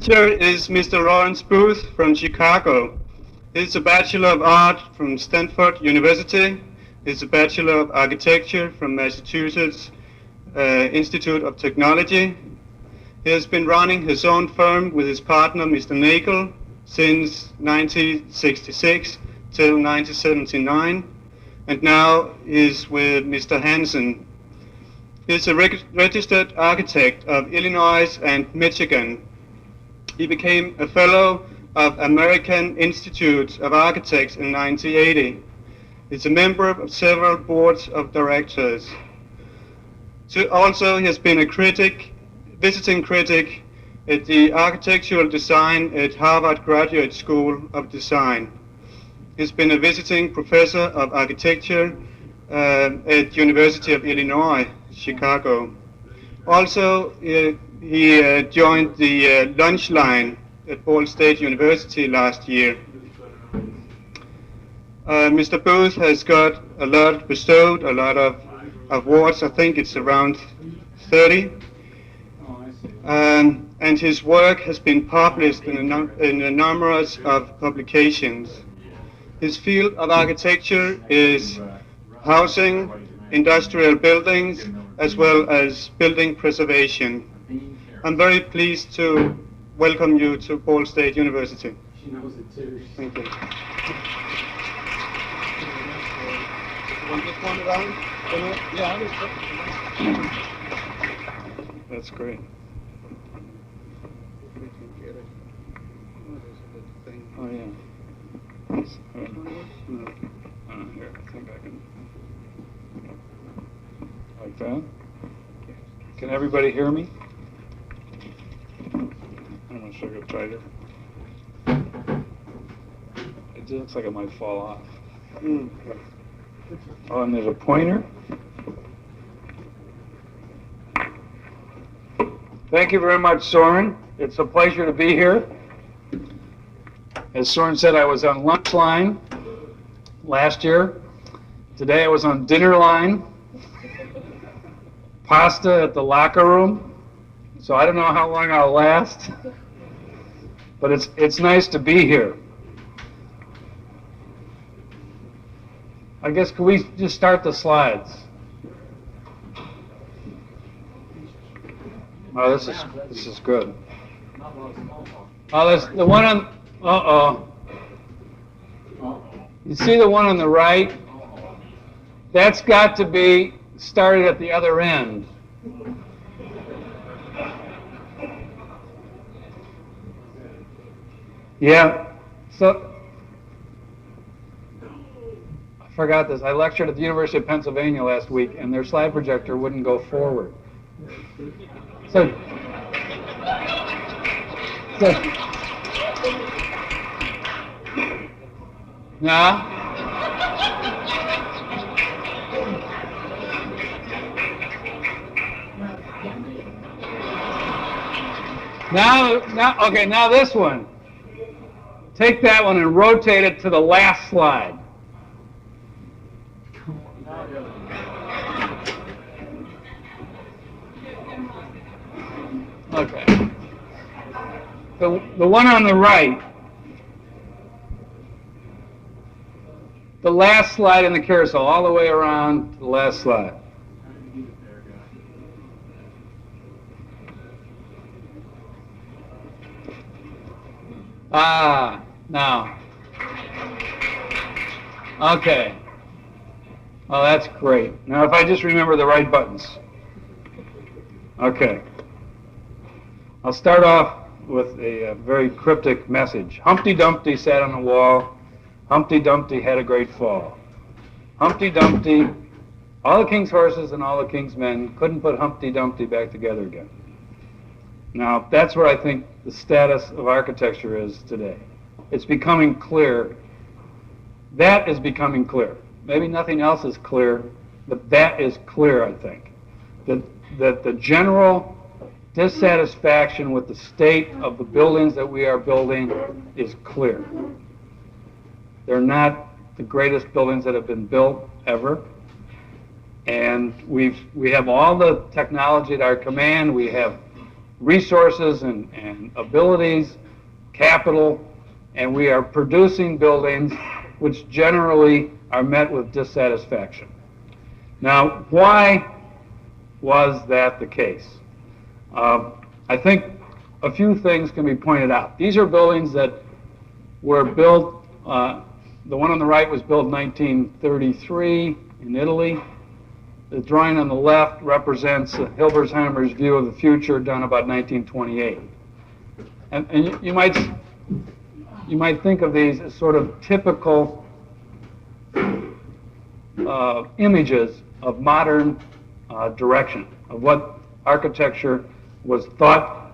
Here is Mr. Laurence Booth from Chicago. He's a Bachelor of Art from Stanford University. He's a Bachelor of Architecture from Massachusetts Institute of Technology. He has been running his own firm with his partner, Mr. Nagel, since 1966 till 1979, and now is with Mr. Hansen. He's a registered architect of Illinois and Michigan. He became a fellow of American Institute of Architects in 1980. He's a member of several boards of directors. So also, he has been a visiting critic at the architectural design at Harvard Graduate School of Design. He's been a visiting professor of architecture at University of Illinois, Chicago. Also, he joined the lunch line at Ball State University last year. Mr. Booth has got bestowed a lot of awards. I think it's around 30. And his work has been published in a numerous of publications. His field of architecture is housing, industrial buildings, as well as building preservation. I'm very pleased to welcome you to Ball State University. She knows it too. Thank you. Want this one around? Yeah, that's great. Oh, yeah. Here, I think I can. Like that? Can everybody hear me? I'm not sure if I tried it. It just looks like it might fall off. Oh, and there's a pointer. Thank you very much, Soren. It's a pleasure to be here. As Soren said, I was on lunch line last year. Today I was on dinner line. Pasta at the locker room. So I don't know how long I'll last. But it's nice to be here. I guess, can we just start the slides? Oh, this is good. Oh, there's the one on. You see the one on the right? That's got to be started at the other end. Yeah. So. I forgot this. I lectured at the University of Pennsylvania last week, and their slide projector wouldn't go forward. So now, okay, now this one. Take that one and rotate it to the last slide. Okay. The one on the right, the last slide in the carousel, all the way around to the last slide. Now. Okay. Oh, that's great. Now, if I just remember the right buttons. Okay. I'll start off with a very cryptic message. Humpty Dumpty sat on the wall. Humpty Dumpty had a great fall. Humpty Dumpty, all the king's horses and all the king's men couldn't put Humpty Dumpty back together again. Now, that's where I think the status of architecture is today. It's becoming clear. That is becoming clear. Maybe nothing else is clear, but that is clear, I think. That the general dissatisfaction with the state of the buildings that we are building is clear. They're not the greatest buildings that have been built ever. And we have all the technology at our command. We have resources and abilities, capital, and we are producing buildings which generally are met with dissatisfaction. Now, why was that the case? I think a few things can be pointed out. These are buildings that were built, the one on the right was built in 1933 in Italy. The drawing on the left represents Hilbersheimer's view of the future done about 1928. And you might think of these as sort of typical images of modern direction, of what architecture was thought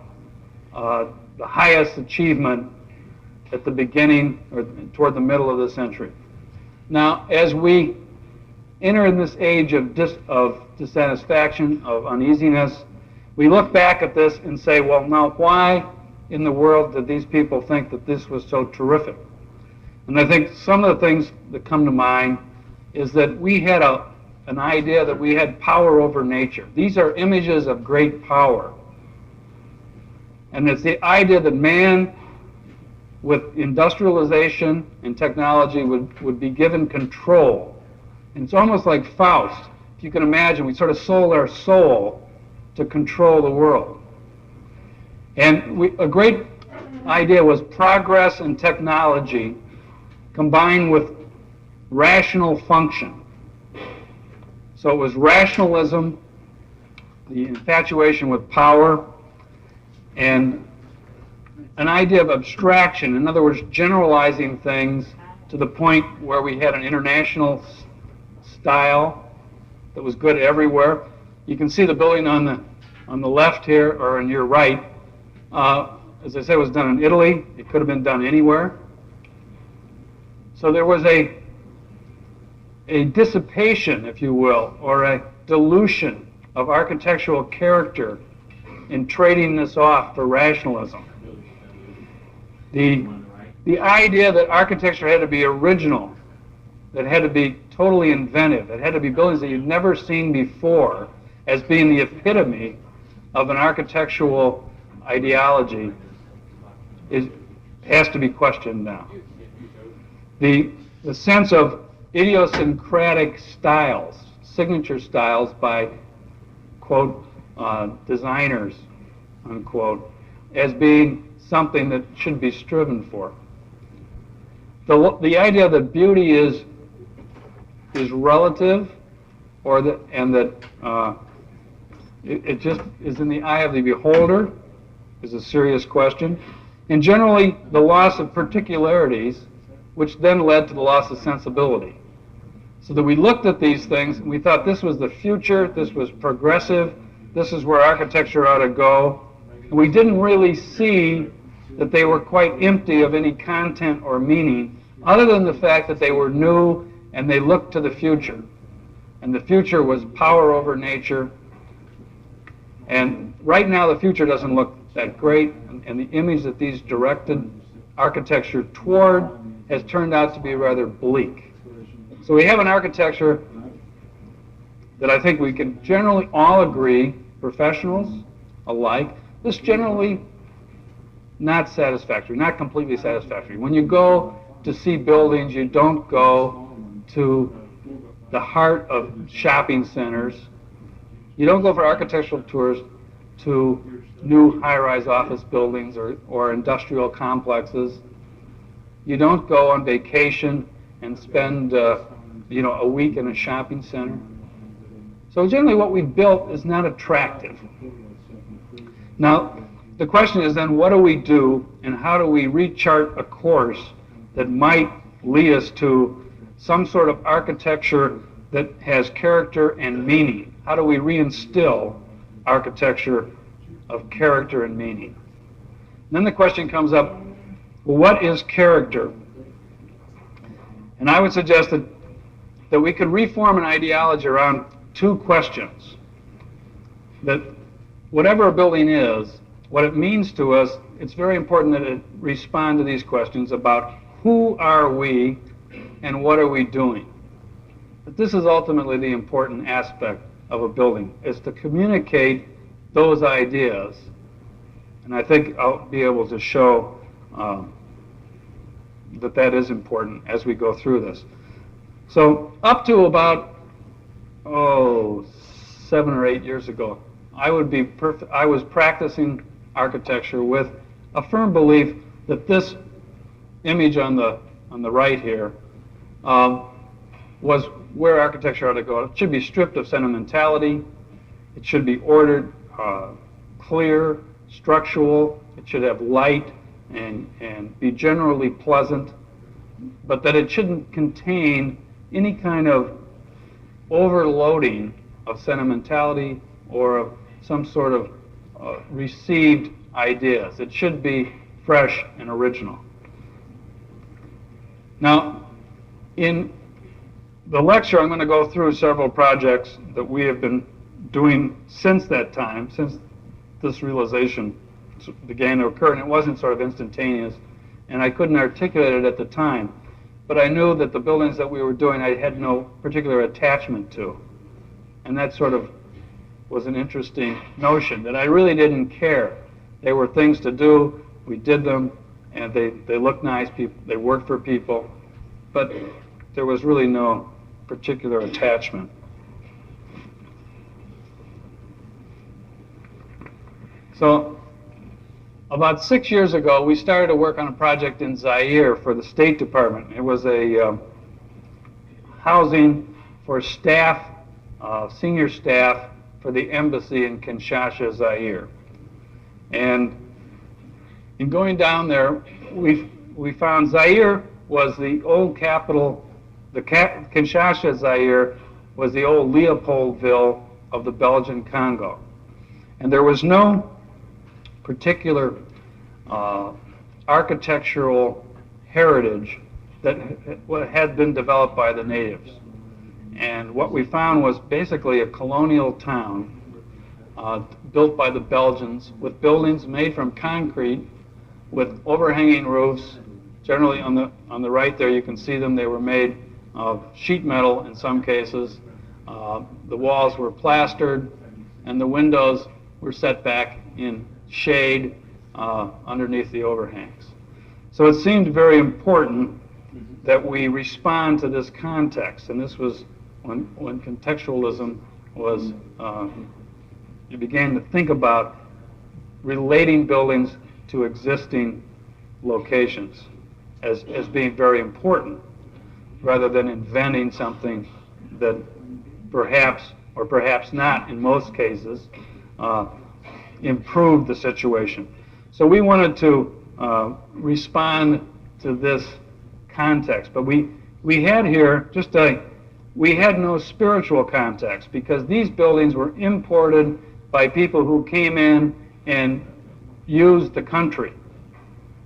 the highest achievement at the beginning or toward the middle of the century. Now, as we enter in this age of dissatisfaction, of uneasiness, we look back at this and say, well, now why in the world did these people think that this was so terrific? And I think some of the things that come to mind is that we had an idea that we had power over nature. These are images of great power. And it's the idea that man, with industrialization and technology, would be given control. And it's almost like Faust. If you can imagine, we sort of sold our soul to control the world. And a great idea was progress and technology combined with rational function. So it was rationalism, the infatuation with power, and an idea of abstraction. In other words, generalizing things to the point where we had an international style that was good everywhere. You can see the building on the left here, or on your right. As I said, it was done in Italy. It could have been done anywhere. So there was a dissipation, if you will, or a dilution of architectural character in trading this off for rationalism. The idea that architecture had to be original, that had to be totally inventive, it had to be buildings that you'd never seen before as being the epitome of an architectural ideology has to be questioned now. The sense of idiosyncratic styles, signature styles by, quote, designers, unquote, as being something that should be striven for. The idea that beauty is relative, and that it just is in the eye of the beholder, is a serious question. And generally, the loss of particularities, which then led to the loss of sensibility. So that we looked at these things and we thought this was the future, this was progressive, this is where architecture ought to go. And we didn't really see that they were quite empty of any content or meaning, other than the fact that they were new and they looked to the future. And the future was power over nature. And right now the future doesn't look that great, and the image that these directed architecture toward has turned out to be rather bleak. So we have an architecture that I think we can generally all agree, professionals alike, this generally not satisfactory, not completely satisfactory. When you go to see buildings, you don't go to the heart of shopping centers. You don't go for architectural tours to new high-rise office buildings or industrial complexes. You don't go on vacation and spend a week in a shopping center. So generally what we've built is not attractive. Now, the question is then, what do we do and how do we rechart a course that might lead us to some sort of architecture that has character and meaning? How do we reinstill architecture of character and meaning? And then the question comes up, well, what is character? And I would suggest that we could reform an ideology around two questions. That whatever a building is, what it means to us, it's very important that it respond to these questions about who are we and what are we doing. But this is ultimately the important aspect of a building, is to communicate those ideas And I think I'll be able to show that is important as we go through this. So up to about 7 or 8 years ago, I was practicing architecture with a firm belief that this image on the right here was where architecture ought to go. It should be stripped of sentimentality. It should be ordered, clear, structural. It should have light and be generally pleasant, but that it shouldn't contain any kind of overloading of sentimentality or of some sort of received ideas. It should be fresh and original. Now, in the lecture, I'm going to go through several projects that we have been doing since that time, since this realization began to occur, and it wasn't sort of instantaneous, and I couldn't articulate it at the time, but I knew that the buildings that we were doing I had no particular attachment to, and that sort of was an interesting notion, that I really didn't care. They were things to do, we did them, and they looked nice, they worked for people, but there was really no particular attachment. So about 6 years ago, we started to work on a project in Zaire for the State Department. It was a housing for staff, senior staff for the embassy in Kinshasa, Zaire. And in going down there, we found Zaire was the old capital, Kinshasa, Zaire, was the old Leopoldville of the Belgian Congo. And there was no particular architectural heritage that had been developed by the natives. And what we found was basically a colonial town built by the Belgians with buildings made from concrete with overhanging roofs. Generally on the right there you can see them. They were made of sheet metal in some cases. The walls were plastered and the windows were set back in shade underneath the overhangs. So it seemed very important that we respond to this context, and this was when contextualism was, you began to think about relating buildings to existing locations as being very important, rather than inventing something that perhaps, or perhaps not in most cases, improved the situation. So we wanted to respond to this context, but we had here we had no spiritual context, because these buildings were imported by people who came in and used the country.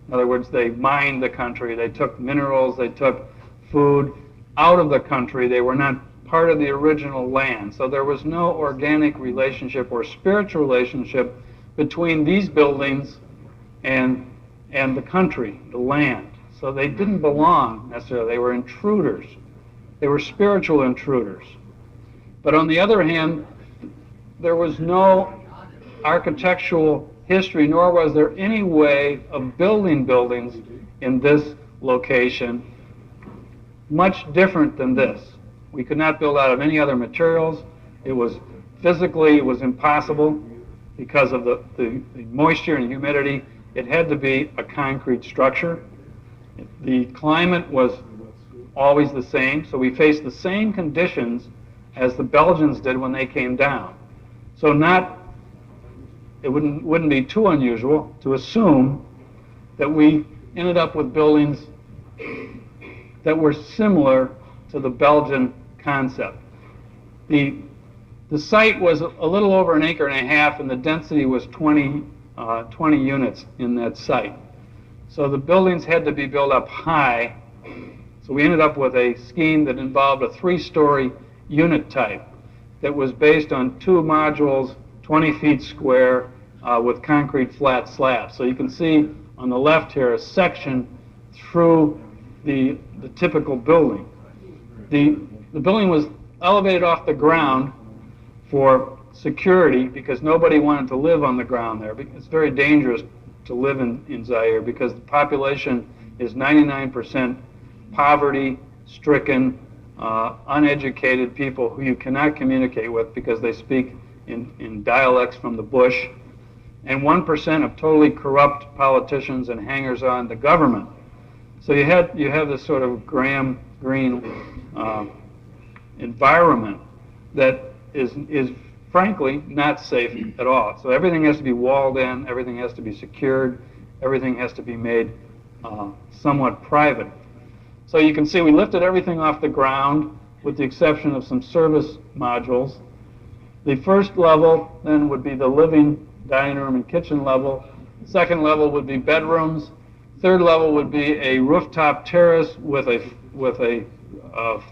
In other words, they mined the country, they took minerals, they took food out of the country. They were not part of the original land. So there was no organic relationship or spiritual relationship between these buildings and the country, the land. So they didn't belong necessarily. They were intruders. They were spiritual intruders. But on the other hand, there was no architectural history, nor was there any way of building buildings in this location much different than this. We could not build out of any other materials. It was physically, it was impossible because of the moisture and humidity. It had to be a concrete structure. The climate was always the same, so we faced the same conditions as the Belgians did when they came down. So it wouldn't be too unusual to assume that we ended up with buildings that were similar to the Belgian concept. The site was a little over 1.5 acres, and the density was 20 units in that site. So the buildings had to be built up high. So we ended up with a scheme that involved a 3-story unit type that was based on 2 modules, 20 feet square, with concrete flat slabs. So you can see on the left here a section through the typical building. The building was elevated off the ground for security, because nobody wanted to live on the ground there. It's very dangerous to live in Zaire because the population is 99% poverty-stricken, uneducated people who you cannot communicate with because they speak in dialects from the bush, and 1% of totally corrupt politicians and hangers-on the government. So you have this sort of green environment that is frankly not safe at all. So everything has to be walled in, everything has to be secured, everything has to be made somewhat private. So you can see we lifted everything off the ground with the exception of some service modules. The first level then would be the living, dining room, and kitchen level. Second level would be bedrooms. Third level would be a rooftop terrace with a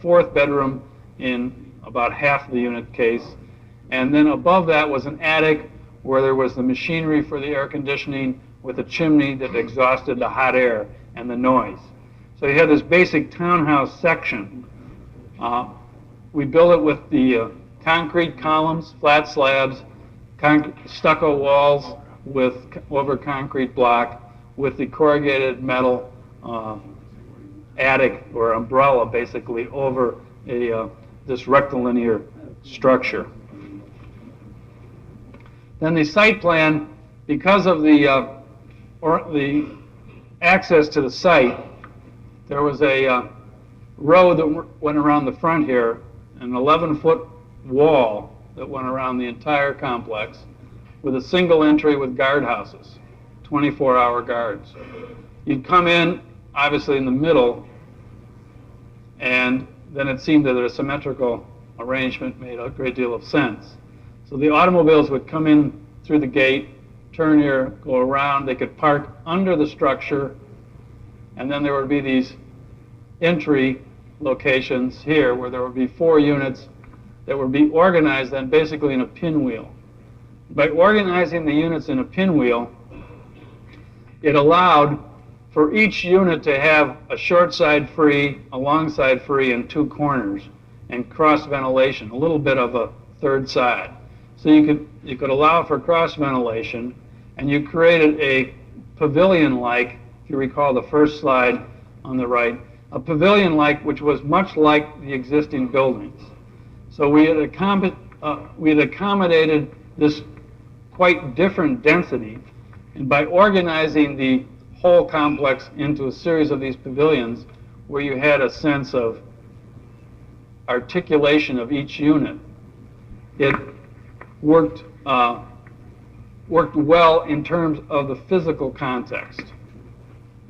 fourth bedroom in about half the unit case. And then above that was an attic where there was the machinery for the air conditioning with a chimney that exhausted the hot air and the noise. So you had this basic townhouse section. We built it with the concrete columns, flat slabs, stucco walls over concrete block with the corrugated metal attic or umbrella basically over this rectilinear structure. Then the site plan, because of the access to the site, there was a road that went around the front here, an 11-foot wall that went around the entire complex with a single entry with guardhouses, 24-hour guards. You'd come in, obviously in the middle, and then it seemed that a symmetrical arrangement made a great deal of sense. So the automobiles would come in through the gate, turn here, go around. They could park under the structure, and then there would be these entry locations here where there would be 4 units that would be organized then basically in a pinwheel. By organizing the units in a pinwheel, it allowed for each unit to have a short side free, a long side free, and 2 corners, and cross ventilation, a little bit of a third side. So you could allow for cross ventilation, and you created a pavilion-like, if you recall the first slide on the right, a pavilion-like which was much like the existing buildings. So we had accommodated this quite different density, and by organizing the whole complex into a series of these pavilions where you had a sense of articulation of each unit, it worked well in terms of the physical context.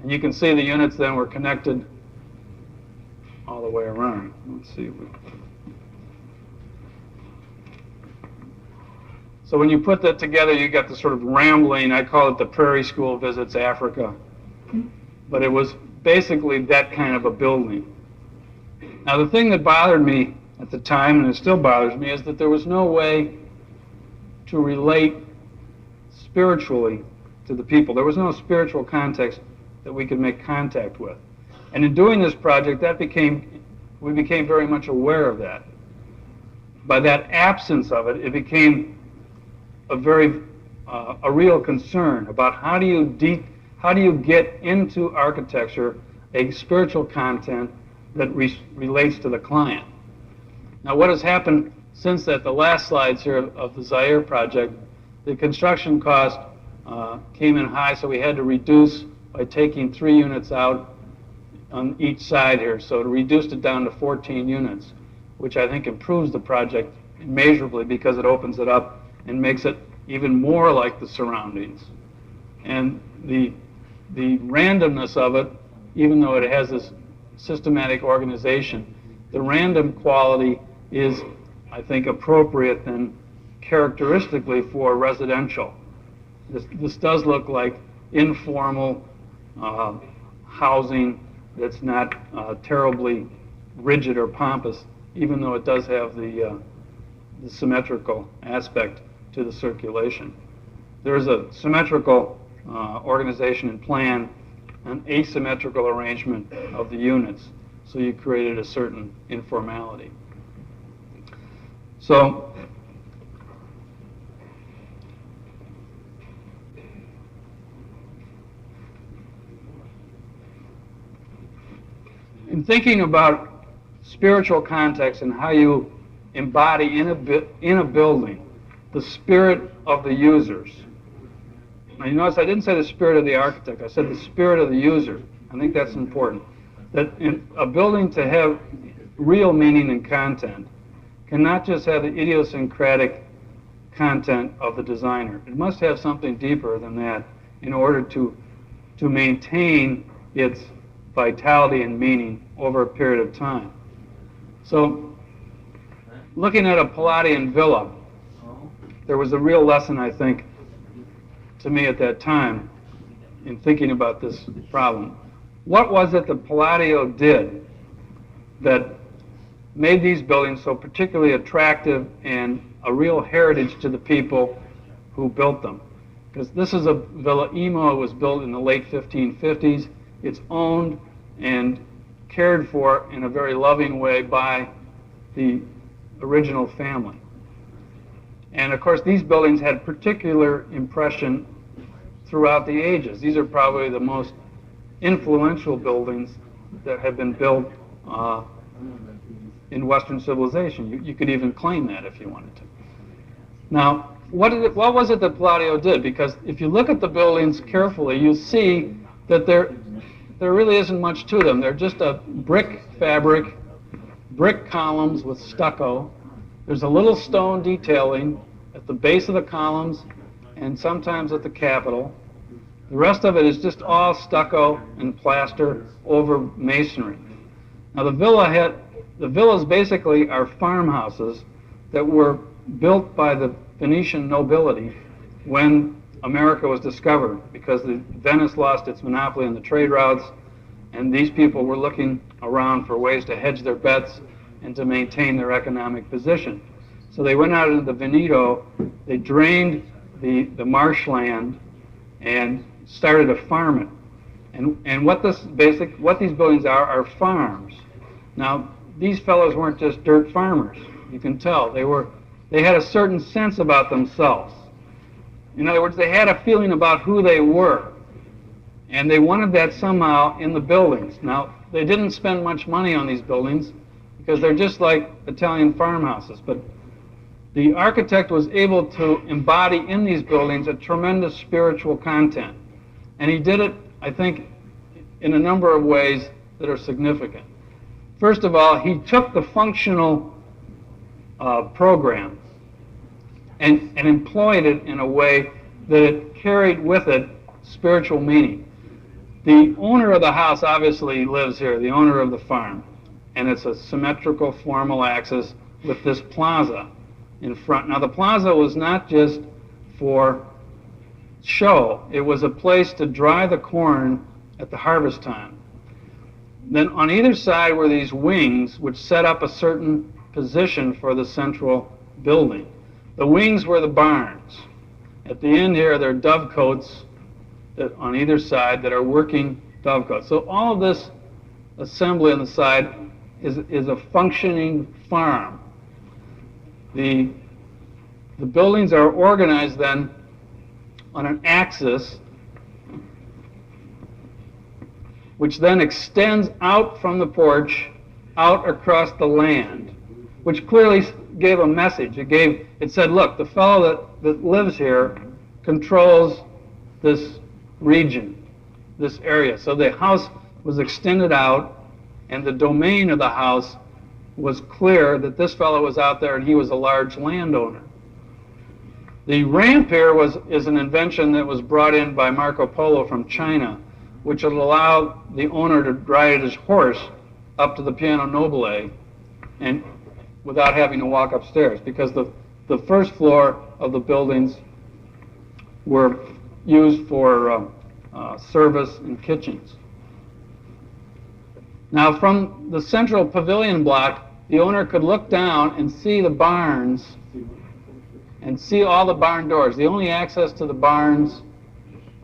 And you can see the units then were connected all the way around. Let's see. So when you put that together, you get the sort of rambling, I call it the Prairie School Visits Africa. But it was basically that kind of a building. Now the thing that bothered me at the time, and it still bothers me, is that there was no way to relate spiritually to the people. There was no spiritual context that we could make contact with. And in doing this project, we became very much aware of that. By that absence of it, it became a real concern about how do you get into architecture a spiritual content that relates to the client. Now what has happened since that, the last slides here of the Zaire project, the construction cost came in high, so we had to reduce by taking 3 units out on each side here. So it reduced it down to 14 units, which I think improves the project immeasurably because it opens it up and makes it even more like the surroundings. And the randomness of it, even though it has this systematic organization, the random quality is, I think, appropriate and characteristically for residential. This does look like informal housing that's not terribly rigid or pompous, even though it does have the symmetrical aspect to the circulation. There is a symmetrical organization and plan, an asymmetrical arrangement of the units, so you created a certain informality. So in thinking about spiritual context and how you embody in a building the spirit of the users. Now, you notice I didn't say the spirit of the architect. I said the spirit of the user. I think that's important. That in a building to have real meaning and content cannot just have the idiosyncratic content of the designer. It must have something deeper than that in order to maintain its vitality and meaning over a period of time. So, looking at a Palladian villa, there was a real lesson, I think, to me at that time in thinking about this problem. What was it that Palladio did that made these buildings so particularly attractive and a real heritage to the people who built them? Because this is a Villa Emo. It was built in the late 1550s. It's owned and cared for in a very loving way by the original family. And of course, these buildings had particular impression throughout the ages. These are probably the most influential buildings that have been built in Western civilization. You could even claim that if you wanted to. Now, what was it that Palladio did? Because if you look at the buildings carefully, you see that there really isn't much to them. They're just a brick fabric, brick columns with stucco. There's a little stone detailing at the base of the columns and sometimes at the capital. The rest of it is just all stucco and plaster over masonry. Now the villas basically are farmhouses that were built by the Venetian nobility when America was discovered, because Venice lost its monopoly on the trade routes, and these people were looking around for ways to hedge their bets and to maintain their economic position. So they went out into the Veneto, they drained the marshland and started to farm it. And what these buildings are farms. Now, these fellows weren't just dirt farmers. You can tell. They had a certain sense about themselves. In other words, they had a feeling about who they were. And they wanted that somehow in the buildings. Now, they didn't spend much money on these buildings because they're just like Italian farmhouses. But the architect was able to embody in these buildings a tremendous spiritual content. And he did it, I think, in a number of ways that are significant. First of all, he took the functional program and employed it in a way that it carried with it spiritual meaning. The owner of the house obviously lives here, the owner of the farm, and it's a symmetrical formal axis with this plaza in front. Now the plaza was not just for show, it was a place to dry the corn at the harvest time. Then on either side were these wings which set up a certain position for the central building. The wings were the barns. At the end here, there are dovecotes that on either side that are working dovecotes. So all of this assembly on the side is a functioning farm. The buildings are organized then on an axis which then extends out from the porch out across the land, which clearly gave a message. It said, look, the fellow that lives here controls this region, this area. So the house was extended out, and the domain of the house was clear that this fellow was out there and he was a large landowner. The ramp here is an invention that was brought in by Marco Polo from China, which would allow the owner to ride his horse up to the Piano Nobile and without having to walk upstairs, because the first floor of the buildings were used for service and kitchens. Now from the central pavilion block, the owner could look down and see the barns and see all the barn doors. The only access to the barns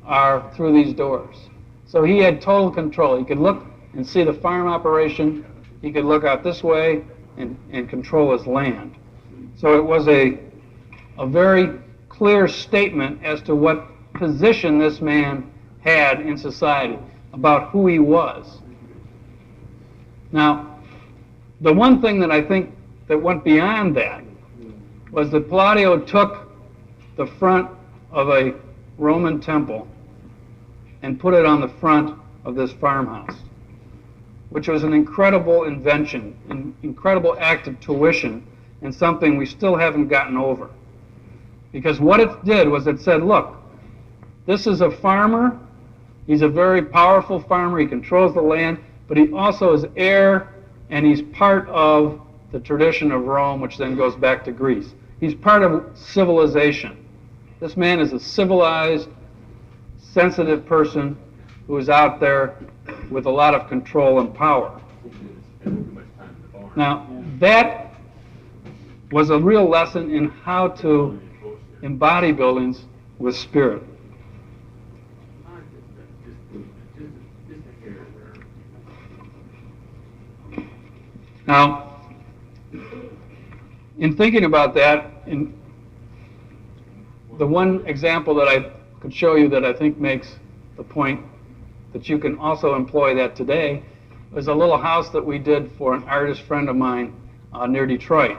are through these doors. So he had total control. He could look and see the farm operation. He could look out this way and control his land. So it was a very clear statement as to what position this man had in society, about who he was. Now, the one thing that I think that went beyond that was that Palladio took the front of a Roman temple and put it on the front of this farmhouse, which was an incredible invention, an incredible act of tuition, and something we still haven't gotten over. Because what it did was it said, look, this is a farmer, he's a very powerful farmer, he controls the land, but he also is heir, and he's part of the tradition of Rome, which then goes back to Greece. He's part of civilization. This man is a civilized, sensitive person who is out there with a lot of control and power. Now, that was a real lesson in how to embody buildings with spirit. Now, in thinking about that, the one example that I could show you that I think makes the point that you can also employ that today is a little house that we did for an artist friend of mine near Detroit.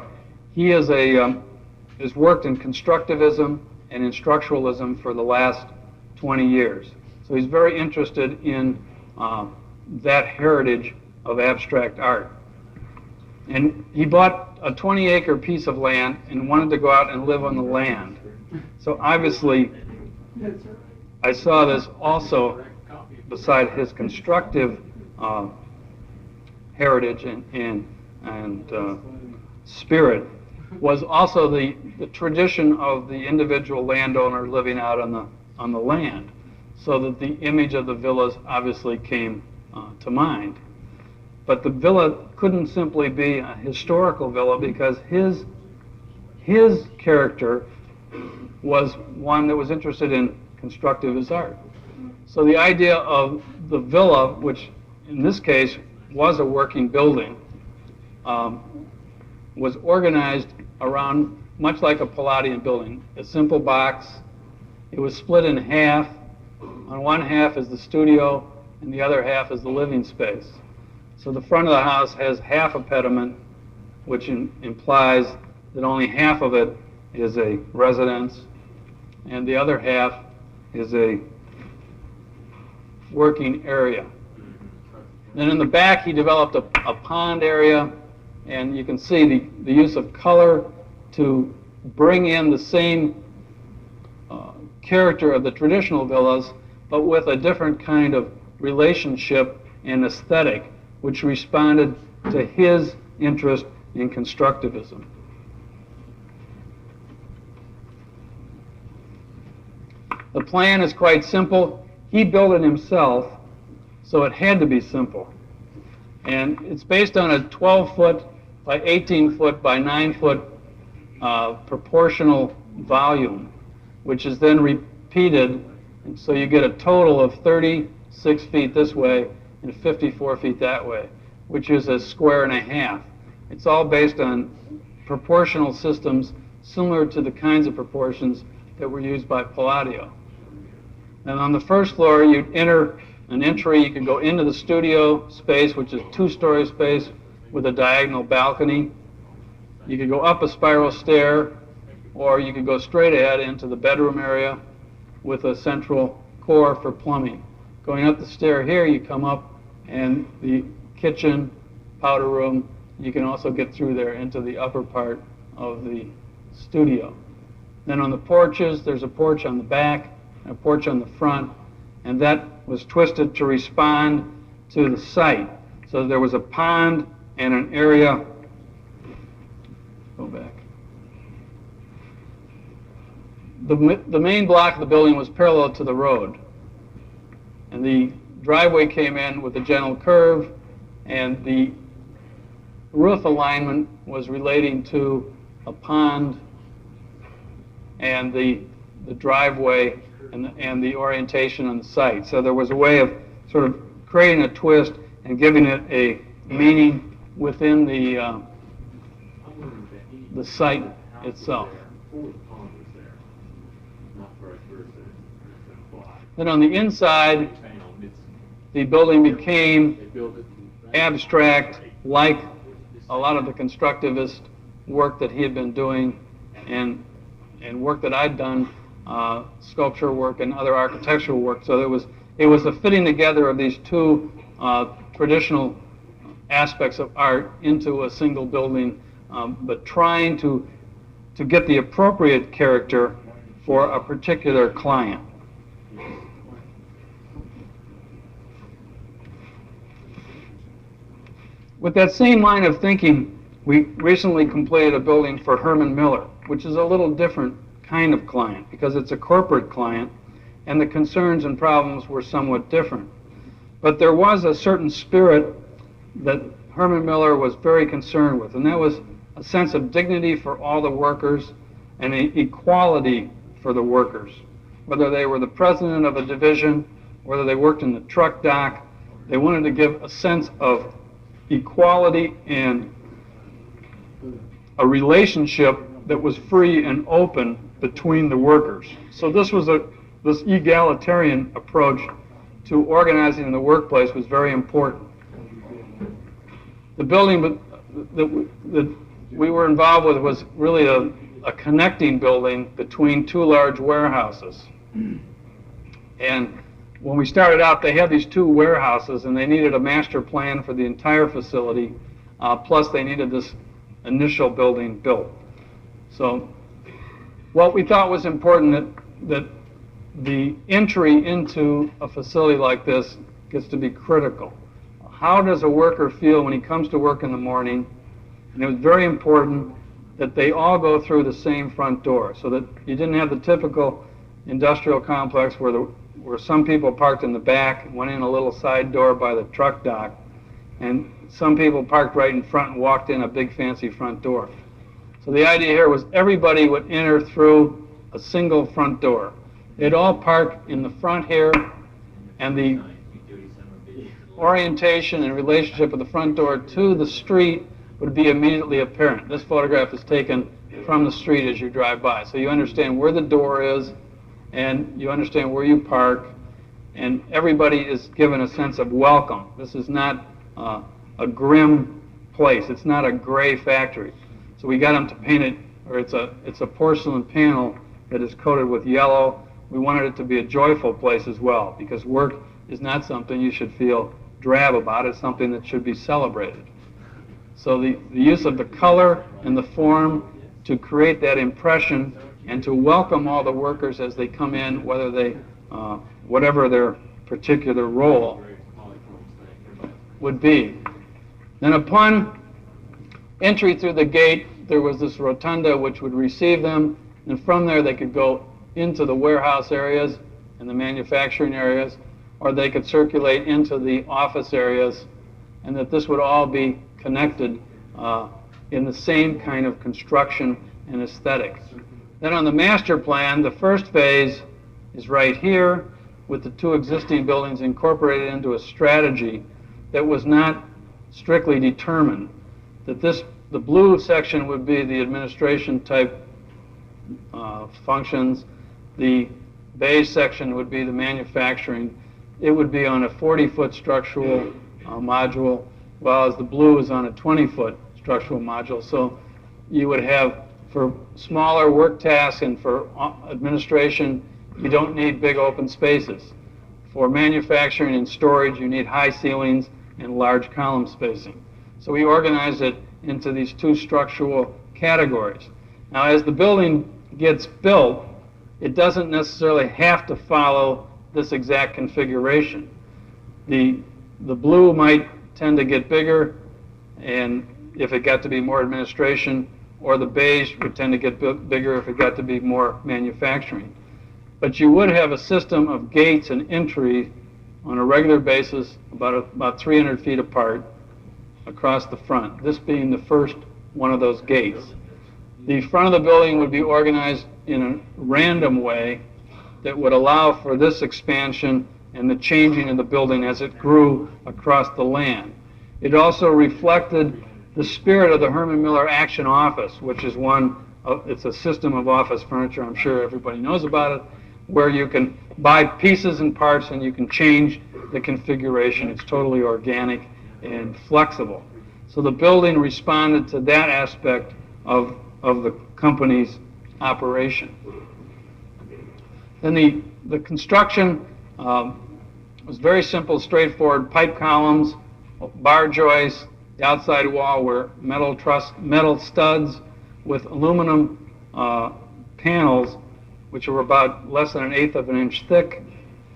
He is has worked in constructivism and in structuralism for the last 20 years. So he's very interested in that heritage of abstract art. And he bought a 20-acre piece of land and wanted to go out and live on the land. So obviously, I saw this also, beside his constructive heritage and spirit, was also the tradition of the individual landowner living out on the land, so that the image of the villas obviously came to mind. But the villa couldn't simply be a historical villa, because his character was one that was interested in constructivist art. So the idea of the villa, which in this case was a working building, was organized around, much like a Palladian building, a simple box. It was split in half. On one half is the studio, and the other half is the living space. So the front of the house has half a pediment, which implies that only half of it is a residence, and the other half is a working area. Then in the back, he developed a pond area, and you can see the use of color to bring in the same character of the traditional villas, but with a different kind of relationship and aesthetic, which responded to his interest in constructivism. The plan is quite simple. He built it himself, so it had to be simple. And it's based on a 12-foot by 18-foot by 9-foot proportional volume, which is then repeated, and so you get a total of 36 feet this way and 54 feet that way, which is a square and a half. It's all based on proportional systems similar to the kinds of proportions that were used by Palladio. And on the first floor, you'd enter an entry. You could go into the studio space, which is a 2-story space with a diagonal balcony. You could go up a spiral stair, or you could go straight ahead into the bedroom area with a central core for plumbing. Going up the stair here, you come up, and the kitchen, powder room, you can also get through there into the upper part of the studio. Then on the porches, there's a porch on the back and a porch on the front, and that was twisted to respond to the site. So there was a pond and an area. Go back. The main block of the building was parallel to the road, and the driveway came in with a gentle curve, and the roof alignment was relating to a pond and the driveway and the orientation on the site. So there was a way of sort of creating a twist and giving it a meaning within the site itself. Then on the inside, the building became abstract, like a lot of the constructivist work that he had been doing, and work that I'd done, sculpture work and other architectural work. So it was a fitting together of these two traditional aspects of art into a single building, but trying to get the appropriate character for a particular client. With that same line of thinking, we recently completed a building for Herman Miller, which is a little different kind of client because it's a corporate client and the concerns and problems were somewhat different. But there was a certain spirit that Herman Miller was very concerned with, and that was a sense of dignity for all the workers and equality for the workers. Whether they were the president of a division, whether they worked in the truck dock, they wanted to give a sense of equality and a relationship that was free and open between the workers. So this was this egalitarian approach to organizing in the workplace was very important. The building that we were involved with was really a connecting building between two large warehouses. And when we started out, they had these two warehouses, and they needed a master plan for the entire facility, plus they needed this initial building built. So what we thought was important that the entry into a facility like this gets to be critical. How does a worker feel when he comes to work in the morning? And it was very important that they all go through the same front door, so that you didn't have the typical industrial complex where some people parked in the back and went in a little side door by the truck dock, and some people parked right in front and walked in a big fancy front door. So the idea here was everybody would enter through a single front door. They'd all park in the front here, and the orientation and relationship of the front door to the street would be immediately apparent. This photograph is taken from the street as you drive by. So you understand where the door is, and you understand where you park, and everybody is given a sense of welcome. This is not a grim place. It's not a gray factory. So we got them to paint it, or it's a porcelain panel that is coated with yellow. We wanted it to be a joyful place as well, because work is not something you should feel drab about. It's something that should be celebrated. So the use of the color and the form to create that impression and to welcome all the workers as they come in, whether they, whatever their particular role would be. Then upon entry through the gate, there was this rotunda which would receive them, and from there they could go into the warehouse areas and the manufacturing areas, or they could circulate into the office areas, and that this would all be connected in the same kind of construction and aesthetics. Then on the master plan, the first phase is right here with the two existing buildings incorporated into a strategy that was not strictly determined. That the blue section would be the administration type functions, the beige section would be the manufacturing. It would be on a 40-foot structural module, while as the blue is on a 20-foot structural module. So you would have, for smaller work tasks and for administration, you don't need big open spaces. For manufacturing and storage, you need high ceilings and large column spacing. So we organized it into these two structural categories. Now, as the building gets built, it doesn't necessarily have to follow this exact configuration. The blue might tend to get bigger, and if it got to be more administration, or the beige would tend to get bigger if it got to be more manufacturing. But you would have a system of gates and entry on a regular basis about 300 feet apart across the front, this being the first one of those gates. The front of the building would be organized in a random way that would allow for this expansion and the changing of the building as it grew across the land. It also reflected the spirit of the Herman Miller Action Office, which is it's a system of office furniture, I'm sure everybody knows about it, where you can buy pieces and parts and you can change the configuration. It's totally organic, and flexible. So the building responded to that aspect of the company's operation. Then the construction was very simple, straightforward. Pipe columns, bar joists. The outside wall were metal studs with aluminum panels, which were about less than 1/8 of an inch thick,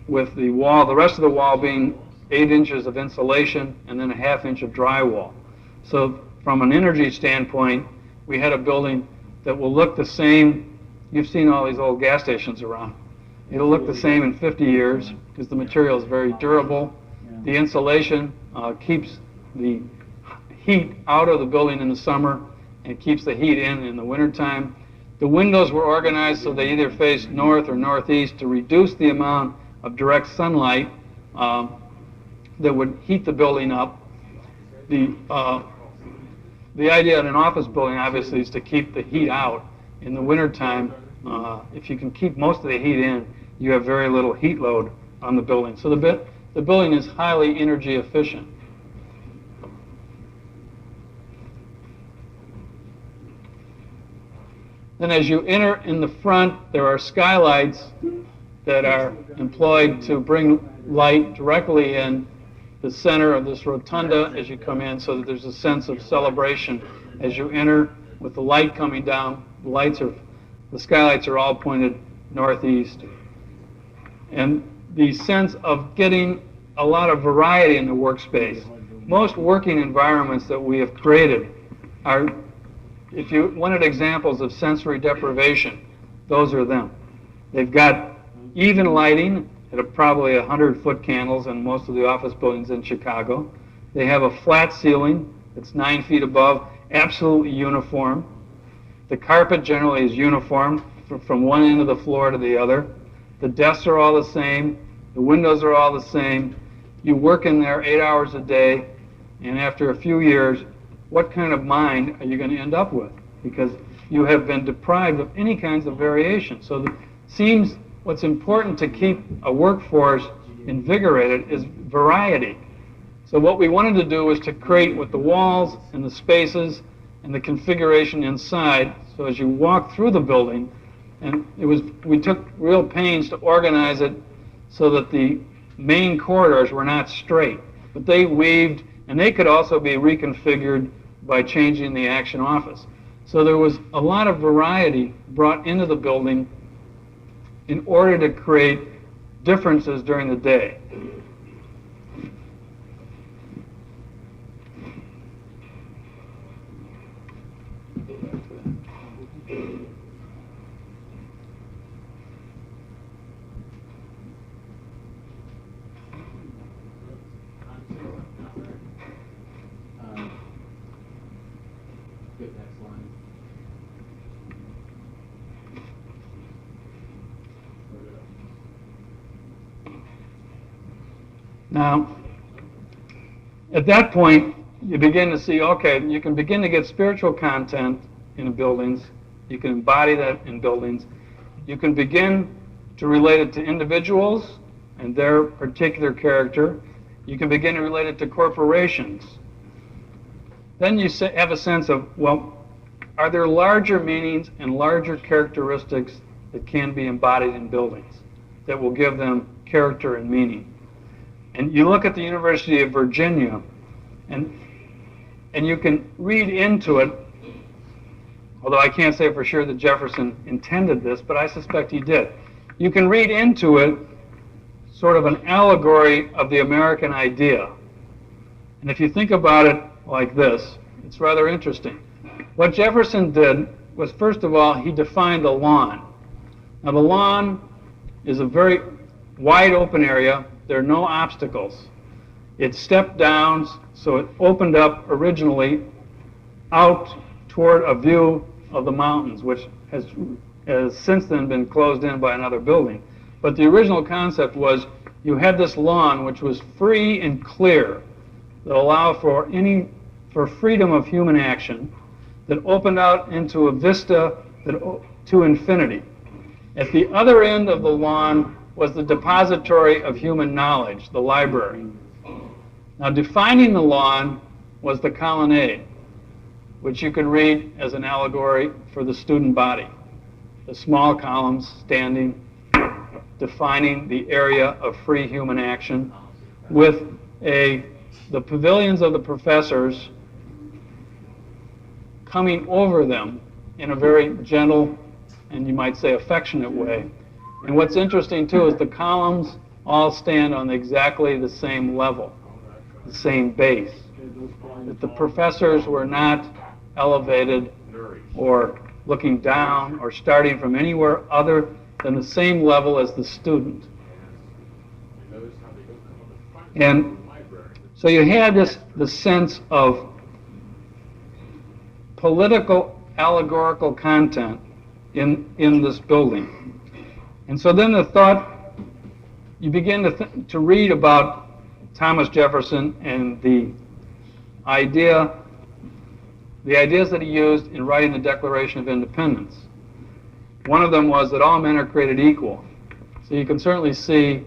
with the rest of the wall being 8 inches of insulation and then 1/2 inch of drywall. So from an energy standpoint, we had a building that will look the same. You've seen all these old gas stations around. It'll look the same in 50 years because the material is very durable. The insulation keeps the heat out of the building in the summer and keeps the heat in the wintertime. The windows were organized so they either faced north or northeast to reduce the amount of direct sunlight that would heat the building up. The idea in an office building, obviously, is to keep the heat out. In the wintertime, if you can keep most of the heat in, you have very little heat load on the building. So the building is highly energy efficient. Then as you enter in the front, there are skylights that are employed to bring light directly in the center of this rotunda as you come in, so that there's a sense of celebration as you enter with the light coming down. The skylights are all pointed northeast. And the sense of getting a lot of variety in the workspace. Most working environments that we have created are, if you wanted examples of sensory deprivation, those are them. They've got even lighting at probably 100-foot candles in most of the office buildings in Chicago. They have a flat ceiling that's 9 feet above, absolutely uniform. The carpet generally is uniform from one end of the floor to the other. The desks are all the same. The windows are all the same. You work in there 8 hours a day, and after a few years, what kind of mind are you going to end up with? Because you have been deprived of any kinds of variation. So it seems what's important to keep a workforce invigorated is variety. So what we wanted to do was to create with the walls and the spaces and the configuration inside, so as you walk through the building, and we took real pains to organize it so that the main corridors were not straight, but they weaved, and they could also be reconfigured by changing the action office. So there was a lot of variety brought into the building in order to create differences during the day. Now, at that point, you begin to see, okay, you can begin to get spiritual content in buildings. You can embody that in buildings. You can begin to relate it to individuals and their particular character. You can begin to relate it to corporations. Then you have a sense of, well, are there larger meanings and larger characteristics that can be embodied in buildings that will give them character and meaning? And you look at the University of Virginia, and you can read into it, although I can't say for sure that Jefferson intended this, but I suspect he did. You can read into it sort of an allegory of the American idea. And if you think about it like this, it's rather interesting. What Jefferson did was, first of all, he defined the lawn. Now, the lawn is a very wide open area. There are no obstacles. It stepped down, so it opened up originally out toward a view of the mountains, which has since then been closed in by another building. But the original concept was you had this lawn which was free and clear, that allowed for freedom of human action, that opened out into a vista to infinity. At the other end of the lawn was the depository of human knowledge, the library. Now, defining the lawn was the colonnade, which you could read as an allegory for the student body. The small columns standing, defining the area of free human action, with the pavilions of the professors coming over them in a very gentle and you might say affectionate way. And what's interesting too is the columns all stand on exactly the same level, the same base. That the professors were not elevated or looking down or starting from anywhere other than the same level as the student. And so you had the sense of political allegorical content in this building. And so then the thought, you begin to read about Thomas Jefferson and the ideas that he used in writing the Declaration of Independence. One of them was that all men are created equal. So you can certainly see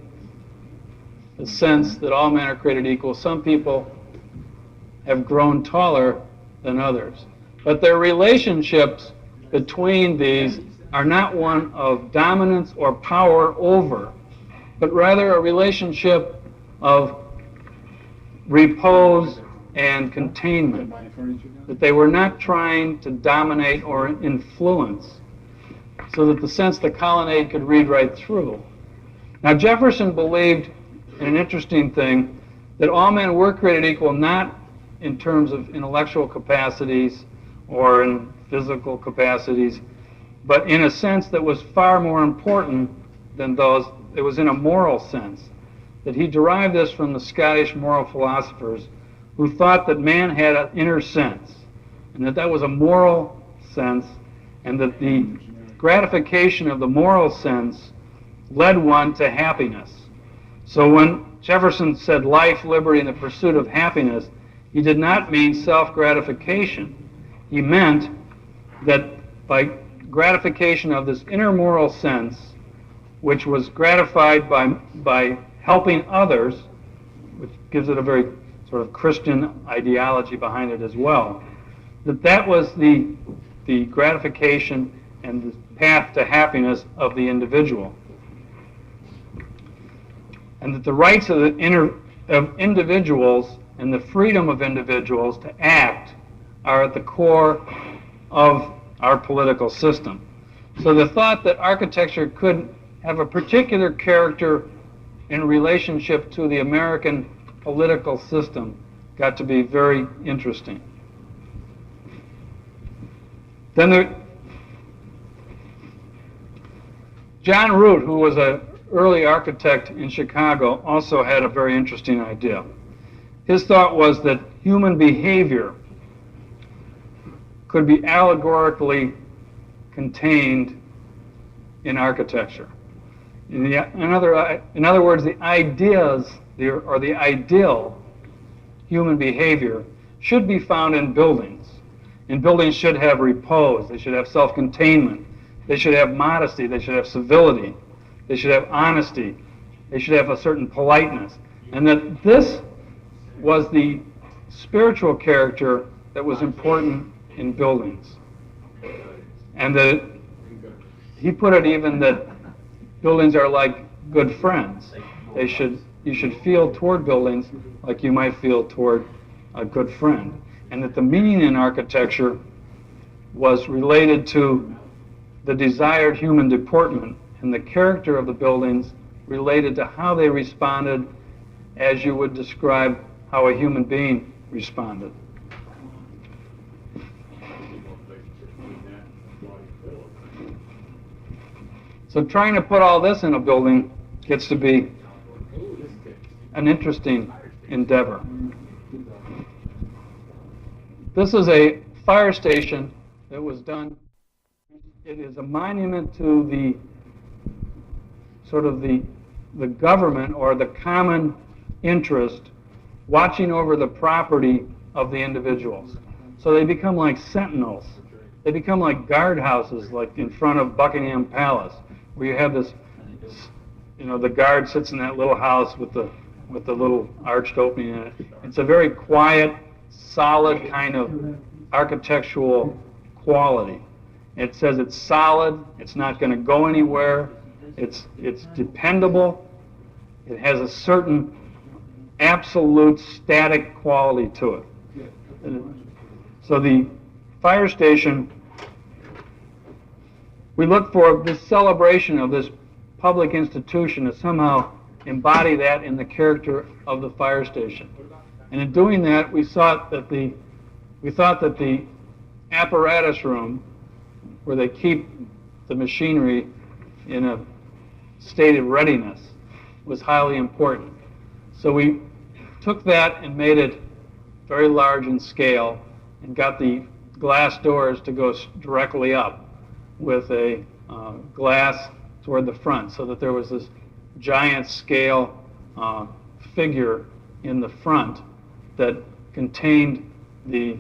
the sense that all men are created equal. Some people have grown taller than others. But their relationships between these are not one of dominance or power over, but rather a relationship of repose and containment. That they were not trying to dominate or influence, so that the sense the colonnade could read right through. Now Jefferson believed in an interesting thing, that all men were created equal, not in terms of intellectual capacities or in physical capacities, but in a sense that was far more important than those. It was in a moral sense, that he derived this from the Scottish moral philosophers who thought that man had an inner sense, and that was a moral sense, and that the gratification of the moral sense led one to happiness. So when Jefferson said life, liberty, and the pursuit of happiness, he did not mean self-gratification. He meant that by gratification of this inner moral sense, which was gratified by helping others, which gives it a very sort of Christian ideology behind it as well, that was the gratification and the path to happiness of the individual. And that the rights of individuals and the freedom of individuals to act are at the core of our political system. So the thought that architecture could have a particular character in relationship to the American political system got to be very interesting. Then John Root, who was an early architect in Chicago, also had a very interesting idea. His thought was that human behavior could be allegorically contained in architecture. In other words, the ideas or the ideal human behavior should be found in buildings. And buildings should have repose, they should have self-containment, they should have modesty, they should have civility, they should have honesty, they should have a certain politeness. And that this was the spiritual character that was important in buildings. And that he put it even that buildings are like good friends. You should feel toward buildings like you might feel toward a good friend. And that the meaning in architecture was related to the desired human deportment, and the character of the buildings related to how they responded as you would describe how a human being responded. So trying to put all this in a building gets to be an interesting endeavor. This is a fire station that was done. It is a monument to the sort of the government or the common interest watching over the property of the individuals. So they become like sentinels. They become like guardhouses, like in front of Buckingham Palace, where you have this, the guard sits in that little house with the with the little arched opening in it. It's a very quiet, solid kind of architectural quality. It says it's solid, it's not going to go anywhere, it's dependable, it has a certain absolute static quality to it. So the fire station, we look for this celebration of this public institution to somehow embody that in the character of the fire station. And in doing that, we thought that the apparatus room, where they keep the machinery in a state of readiness, was highly important. So we took that and made it very large in scale and got the glass doors to go directly up with a glass toward the front, so that there was this giant scale figure in the front that contained the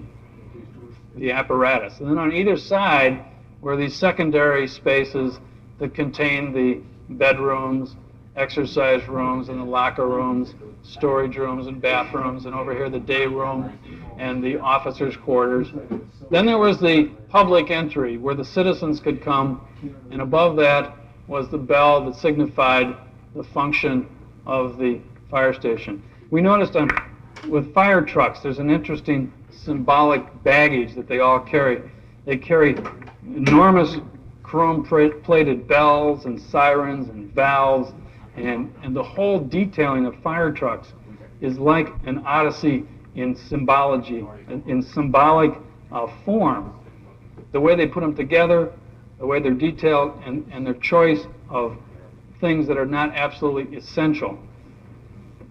apparatus. And then on either side were these secondary spaces that contained the bedrooms, exercise rooms, and the locker rooms, storage rooms and bathrooms, and over here the day room and the officers' quarters. Then there was the public entry where the citizens could come, and above that was the bell that signified the function of the fire station. We noticed with fire trucks, there's an interesting symbolic baggage that they all carry. They carry enormous chrome-plated bells and sirens and valves, and the whole detailing of fire trucks is like an odyssey in symbology, in symbolic form. The way they put them together, the way they're detailed, and their choice of things that are not absolutely essential.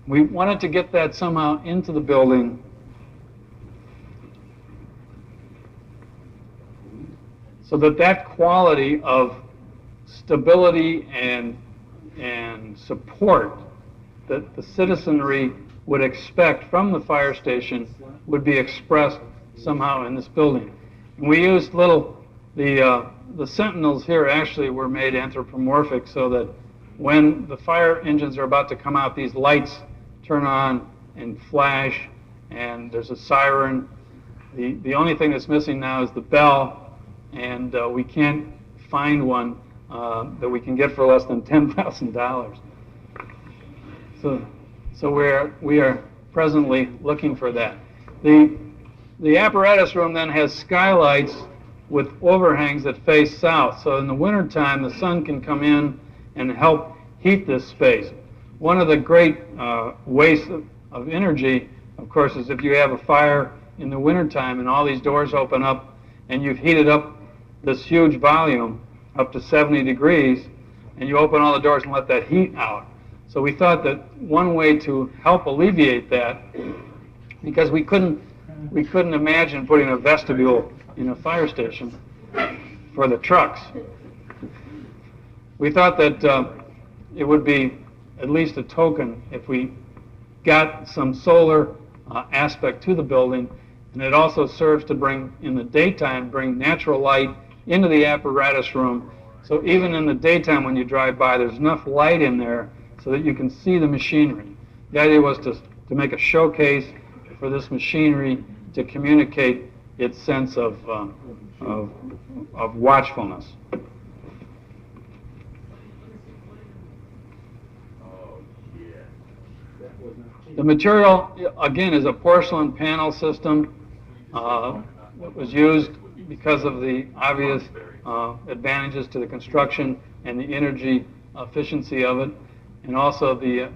We wanted to get that somehow into the building so that that quality of stability and support that the citizenry would expect from the fire station would be expressed somehow in this building. And we used the sentinels here actually were made anthropomorphic, so that when the fire engines are about to come out, these lights turn on and flash, and there's a siren. The only thing that's missing now is the bell, and we can't find one that we can get for less than $10,000. So we are presently looking for that. The apparatus room then has skylights with overhangs that face south. So in the wintertime, the sun can come in and help heat this space. One of the great wastes of energy, of course, is if you have a fire in the wintertime and all these doors open up and you've heated up this huge volume up to 70 degrees, and you open all the doors and let that heat out. So we thought that one way to help alleviate that, because we couldn't imagine putting a vestibule in a fire station for the trucks. We thought that it would be at least a token if we got some solar aspect to the building, and it also serves to bring, in the daytime, bring natural light into the apparatus room. So even in the daytime when you drive by, there's enough light in there so that you can see the machinery. The idea was to make a showcase for this machinery to communicate its sense of watchfulness. The material, again, is a porcelain panel system that was used because of the obvious advantages to the construction and the energy efficiency of it, and also the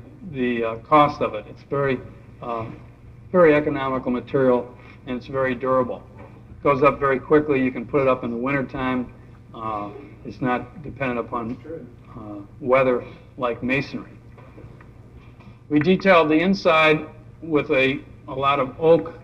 cost of it. It's very economical material, and it's very durable. It goes up very quickly. You can put it up in the wintertime. It's not dependent upon weather like masonry. We detailed the inside with a lot of oak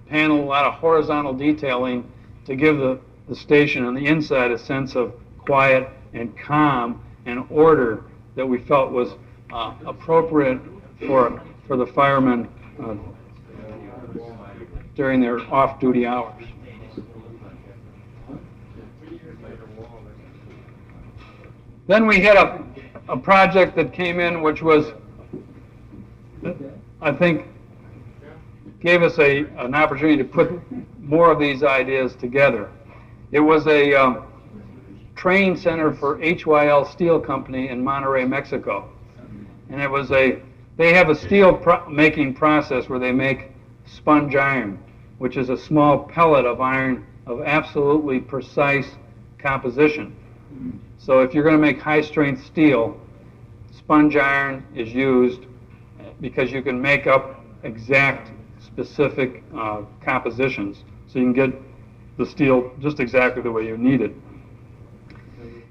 panel, a lot of horizontal detailing to give the station on the inside a sense of quiet and calm and order that we felt was appropriate for the firemen during their off-duty hours. Then we had a project that came in which was I think, gave us an opportunity to put more of these ideas together. It was a training center for HYL Steel Company in Monterrey, Mexico. And it was they have a steel making process where they make sponge iron, which is a small pellet of iron of absolutely precise composition. So if you're going to make high-strength steel, sponge iron is used because you can make up exact, specific compositions. So you can get the steel just exactly the way you need it.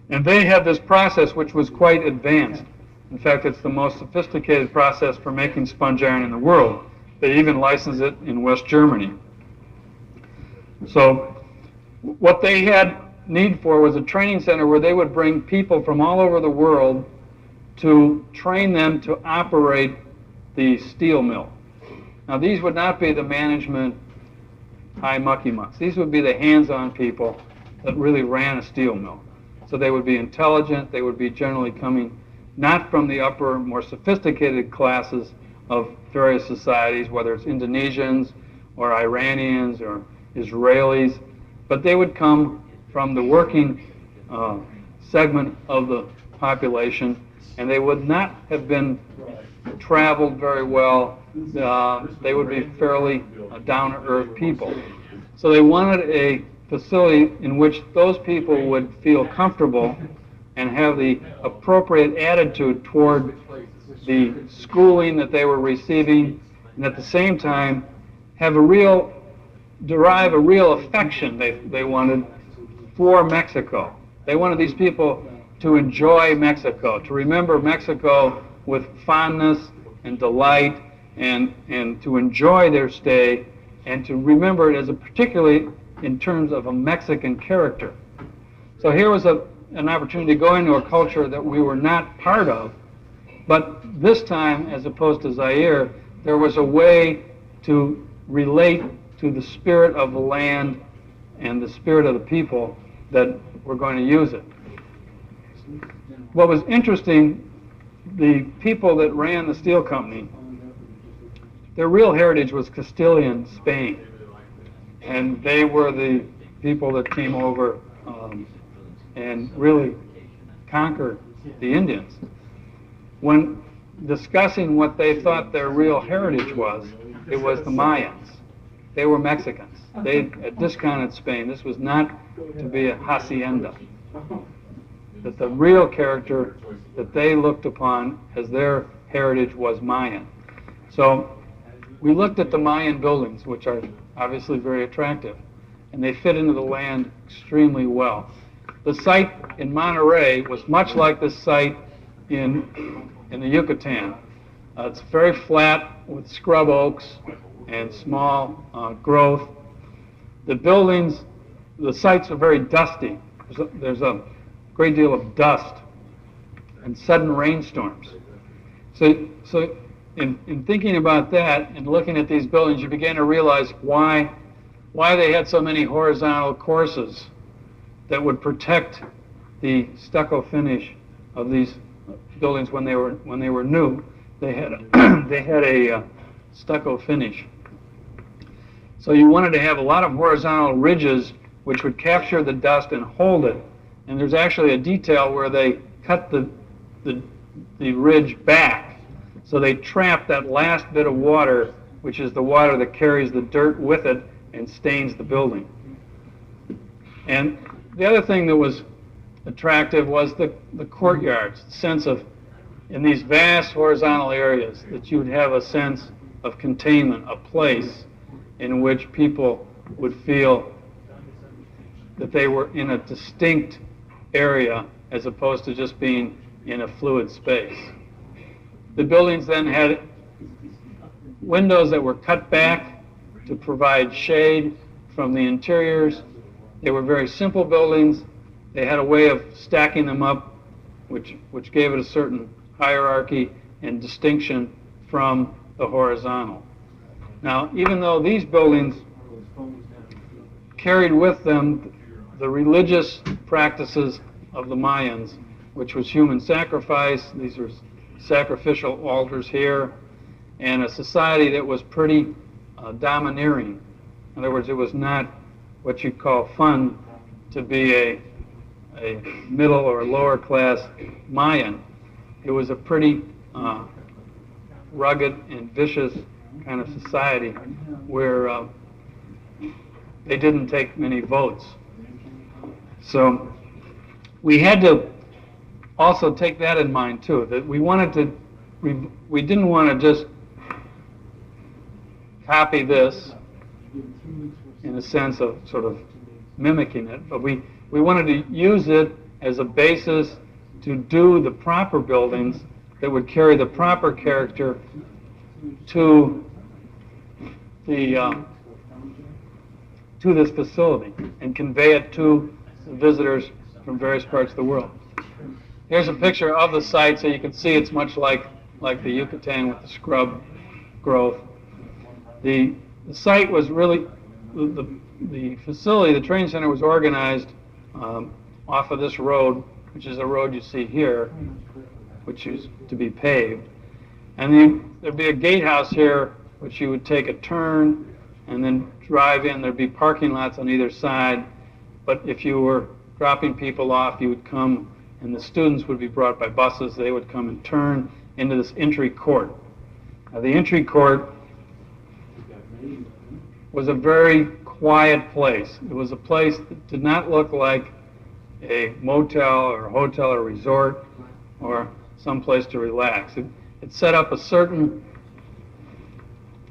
And they had this process which was quite advanced. In fact, it's the most sophisticated process for making sponge iron in the world. They even license it in West Germany. So what they had need for was a training center where they would bring people from all over the world to train them to operate the steel mill. Now, these would not be the management high mucky-mucks. These would be the hands-on people that really ran a steel mill. So they would be intelligent. They would be generally coming not from the upper, more sophisticated classes of various societies, whether it's Indonesians or Iranians or Israelis, but they would come from the working segment of the population, and they would not have been traveled very well. They would be fairly down-to-earth people. So they wanted a facility in which those people would feel comfortable and have the appropriate attitude toward the schooling that they were receiving, and at the same time have derive a real affection they wanted for Mexico. They wanted these people to enjoy Mexico, to remember Mexico with fondness and delight, and to enjoy their stay, and to remember it as particularly in terms of a Mexican character. So here was an opportunity to go into a culture that we were not part of, but this time, as opposed to Zaire, there was a way to relate to the spirit of the land and the spirit of the people that were going to use it. What was interesting, the people that ran the steel company, their real heritage was Castilian Spain, and they were the people that came over and really conquered the Indians. When discussing what they thought their real heritage was, it was the Mayans. They were Mexicans. They had discounted Spain. This was not to be a hacienda. That the real character that they looked upon as their heritage was Mayan. So we looked at the Mayan buildings, which are obviously very attractive, and they fit into the land extremely well. The site in Monterrey was much like the site in the Yucatan. It's very flat with scrub oaks and small growth. The buildings, the sites are very dusty. There's a great deal of dust and sudden rainstorms. So in thinking about that and looking at these buildings, you began to realize why they had so many horizontal courses that would protect the stucco finish of these buildings when they were new. They had a stucco finish. So you wanted to have a lot of horizontal ridges which would capture the dust and hold it. And there's actually a detail where they cut the ridge back. So they trap that last bit of water, which is the water that carries the dirt with it and stains the building. And the other thing that was attractive was the courtyards, the sense of, in these vast horizontal areas, that you would have a sense of containment, a place in which people would feel that they were in a distinct area as opposed to just being in a fluid space. The buildings then had windows that were cut back to provide shade from the interiors. They were very simple buildings. They had a way of stacking them up, which gave it a certain hierarchy and distinction from the horizontal. Now, even though these buildings carried with them the religious practices of the Mayans, which was human sacrifice, these were sacrificial altars here, and a society that was pretty domineering. In other words, it was not what you'd call fun to be a middle or lower class Mayan. It was a pretty rugged and vicious kind of society where they didn't take many votes. So we had to also take that in mind too, that we didn't want to just copy this in a sense of sort of mimicking it, but we wanted to use it as a basis to do the proper buildings that would carry the proper character to this facility and convey it to visitors from various parts of the world. Here's a picture of the site, so you can see it's much like the Yucatan with the scrub growth. The site was really, the facility, the training center was organized off of this road, which is a road you see here, which is to be paved. And there'd be a gatehouse here, which you would take a turn and then drive in. There'd be parking lots on either side. But if you were dropping people off, you would come, and the students would be brought by buses. They would come and turn into this entry court. Now, the entry court was a very quiet place. It was a place that did not look like a motel or a hotel or resort or some place to relax. It set up a certain,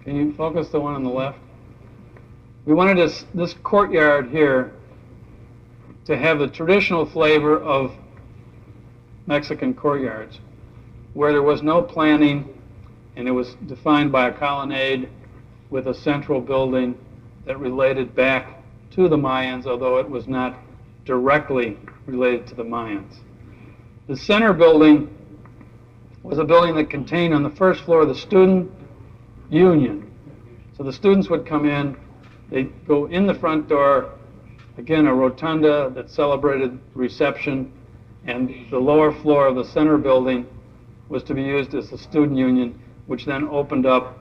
can you focus the one on the left? We wanted this courtyard here to have the traditional flavor of Mexican courtyards, where there was no planning and it was defined by a colonnade with a central building that related back to the Mayans, although it was not directly related to the Mayans. The center building was a building that contained on the first floor the student union. So the students would come in, they'd go in the front door, again a rotunda that celebrated reception, and the lower floor of the center building was to be used as the student union, which then opened up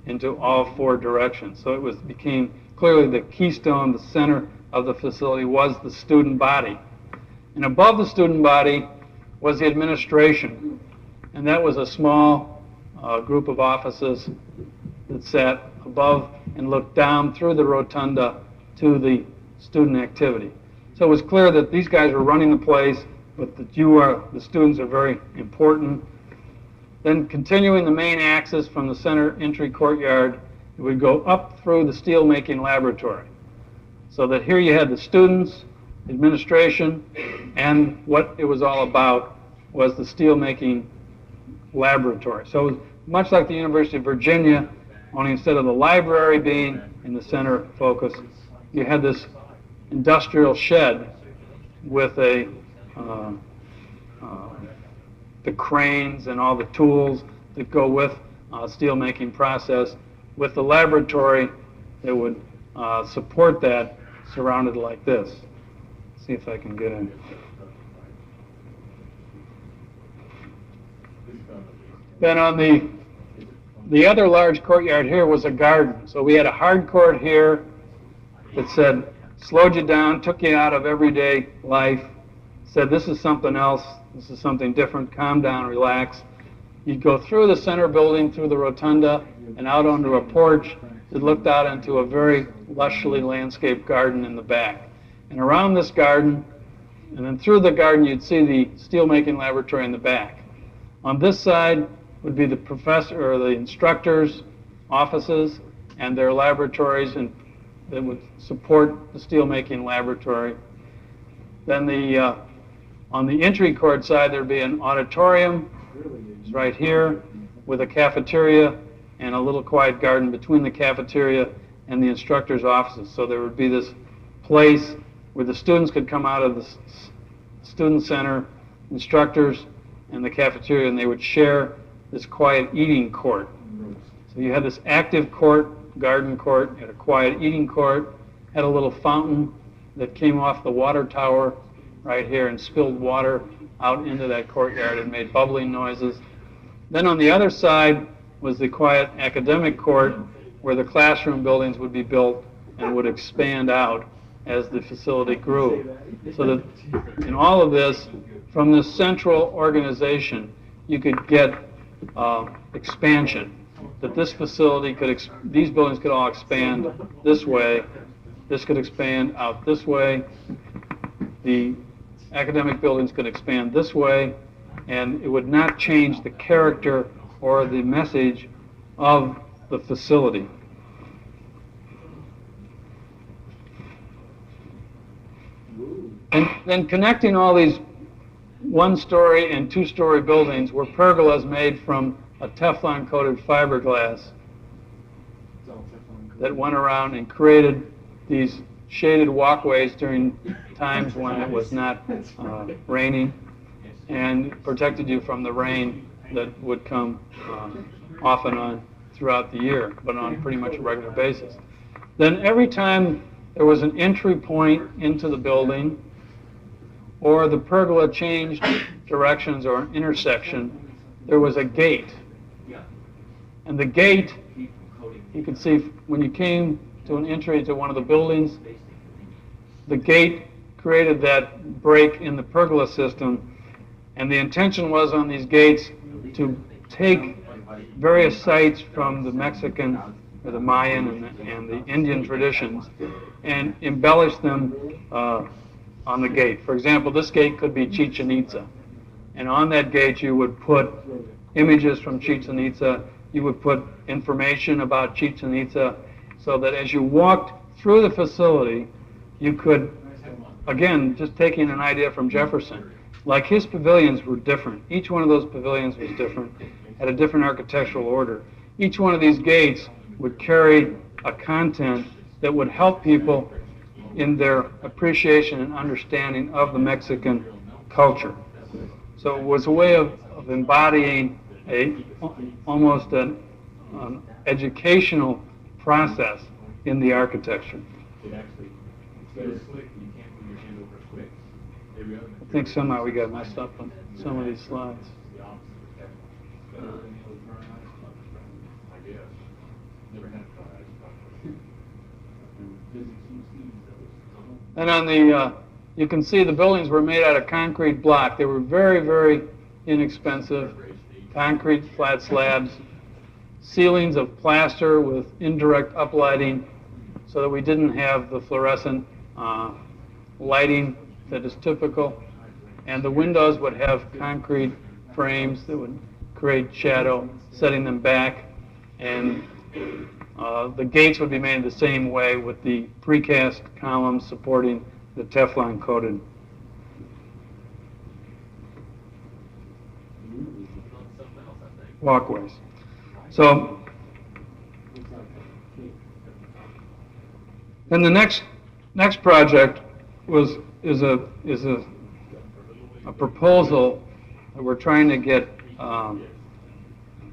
into all four directions. So it became clearly the keystone, the center of the facility was the student body. And above the student body was the administration. And that was a small group of offices that sat above and looked down through the rotunda to the student activity. So it was clear that these guys were running the place, but that the students are very important. Then continuing the main axis from the center entry courtyard, it would go up through the steelmaking laboratory. So that here you had the students, administration, and what it was all about was the steelmaking laboratory. So it was much like the University of Virginia, only instead of the library being in the center focus, you had this industrial shed with the cranes and all the tools that go with steelmaking process, with the laboratory that would support that, surrounded like this. See if I can get in. Then on the other large courtyard here was a garden. So we had a hard court here that said, slowed you down, took you out of everyday life, said this is something else, this is something different, calm down, relax. You'd go through the center building, through the rotunda, and out onto a porch that looked out into a very lushly landscaped garden in the back. And around this garden, and then through the garden, you'd see the steelmaking laboratory in the back. On this side would be the professor or the instructors' offices and their laboratories, and that would support the steelmaking laboratory. Then on the entry court side, there'd be an auditorium, it's right here, with a cafeteria and a little quiet garden between the cafeteria and the instructors' offices. So there would be this place where the students could come out of the student center, instructors, and the cafeteria, and they would share this quiet eating court. So you had this active court, garden court, you had a quiet eating court, had a little fountain that came off the water tower right here and spilled water out into that courtyard and made bubbling noises. Then on the other side, was the quiet academic court where the classroom buildings would be built and would expand out as the facility grew. So that in all of this, from this central organization, you could get expansion. That this facility could, these buildings could all expand this way, this could expand out this way, the academic buildings could expand this way, and it would not change the character or the message of the facility. And then connecting all these one-story and two-story buildings were pergolas made from a Teflon-coated fiberglass that went around and created these shaded walkways during times when it was not raining, and protected you from the rain that would come off and on throughout the year, but on pretty much a regular basis. Then every time there was an entry point into the building, or the pergola changed directions or an intersection, there was a gate. And the gate, you can see when you came to an entry to one of the buildings, the gate created that break in the pergola system, and the intention was on these gates to take various sites from the Mexican or the Mayan and the Indian traditions and embellish them on the gate. For example, this gate could be Chichen Itza, and on that gate you would put images from Chichen Itza, you would put information about Chichen Itza, so that as you walked through the facility, you could, again, just taking an idea from Jefferson, like his pavilions were different. Each one of those pavilions was different, had a different architectural order. Each one of these gates would carry a content that would help people in their appreciation and understanding of the Mexican culture. So it was a way of embodying almost an educational process in the architecture. I think somehow we got messed up on some of these slides. And on the, you can see the buildings were made out of concrete block. They were very, very inexpensive, concrete flat slabs, ceilings of plaster with indirect uplighting so that we didn't have the fluorescent lighting that is typical. And the windows would have concrete frames that would create shadow, setting them back. And the gates would be made the same way with the precast columns supporting the Teflon-coated. Walkways. So, and the next project is a proposal that we're trying to get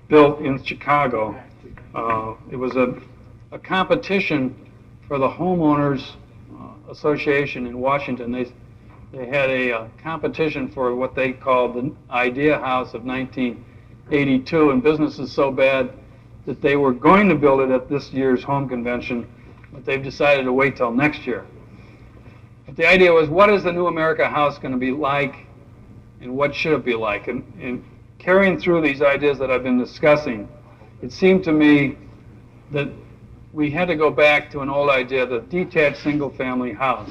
built in Chicago. It was a competition for the homeowners association in Washington. They had a competition for what they called the Idea House of 1982, and business is so bad that they were going to build it at this year's home convention, but they've decided to wait till next year. But the idea was, what is the New America House going to be like, and what should it be like? And carrying through these ideas that I've been discussing, it seemed to me that we had to go back to an old idea that detached single-family house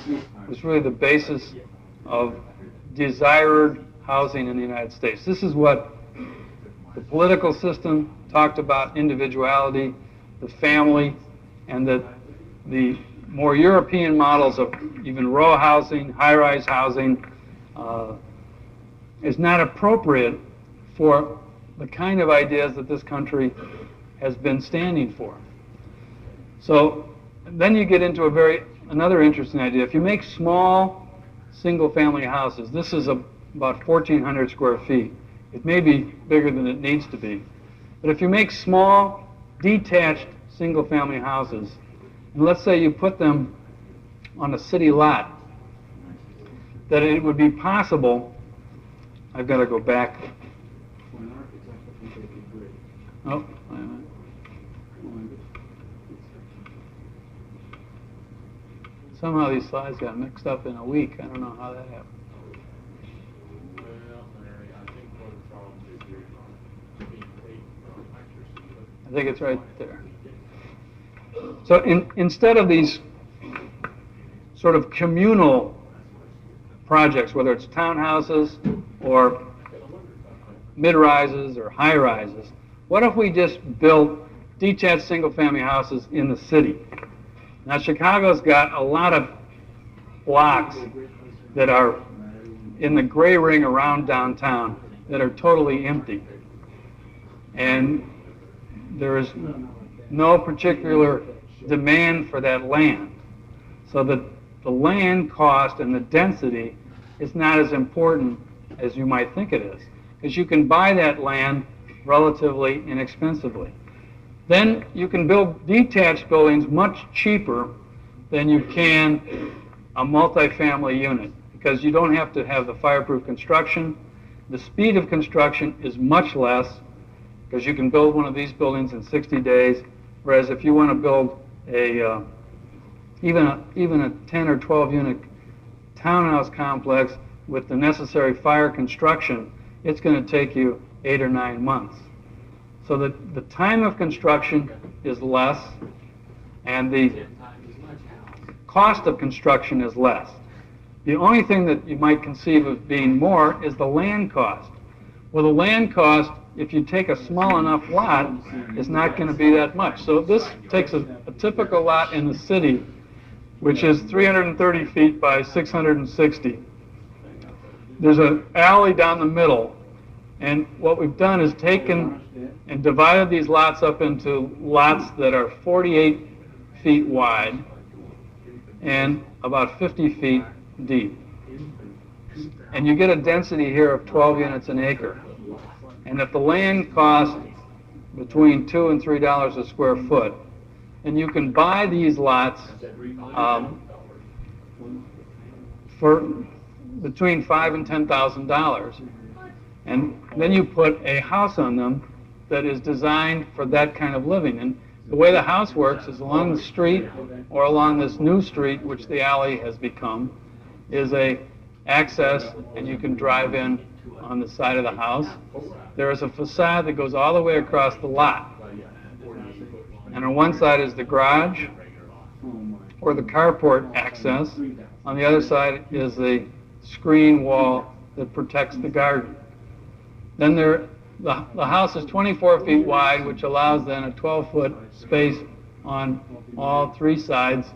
was really the basis of desired housing in the United States. This is what the political system talked about: individuality, the family, and that the more European models of even row housing, high-rise housing, is not appropriate for the kind of ideas that this country has been standing for. So then you get into another interesting idea. If you make small single-family houses, this is about 1,400 square feet. It may be bigger than it needs to be. But if you make small, detached single-family houses, and let's say you put them on a city lot, that it would be possible. I've got to go back. Oh, Somehow these slides got mixed up in a week. I don't know how that happened. I think it's right there. So instead of these sort of communal projects, whether it's townhouses or mid-rises or high-rises, what if we just built detached single-family houses in the city? Now, Chicago's got a lot of blocks that are in the gray ring around downtown that are totally empty. And there is no particular demand for that land. So that the land cost and the density is not as important as you might think it is, because you can buy that land relatively inexpensively. Then you can build detached buildings much cheaper than you can a multifamily unit, because you don't have to have the fireproof construction. The speed of construction is much less, because you can build one of these buildings in 60 days, whereas if you want to build even a 10 or 12 unit townhouse complex with the necessary fire construction, it's going to take you 8 or 9 months. So that the time of construction is less, and the cost of construction is less. The only thing that you might conceive of being more is the land cost. Well, the land cost, if you take a small enough lot, is not going to be that much. So this takes a typical lot in the city, which is 330 feet by 660. There's an alley down the middle, and what we've done is taken and divided these lots up into lots that are 48 feet wide and about 50 feet deep. And you get a density here of 12 units an acre. And if the land costs between $2 and $3 a square foot, and you can buy these lots for between $5,000 and $10,000, and then you put a house on them that is designed for that kind of living. And the way the house works is along the street, or along this new street, which the alley has become, is a access, and you can drive in on the side of the house. There is a facade that goes all the way across the lot. And on one side is the garage, or the carport access. On the other side is the screen wall that protects the garden. Then the house is 24 feet wide, which allows then a 12-foot space on all 3 sides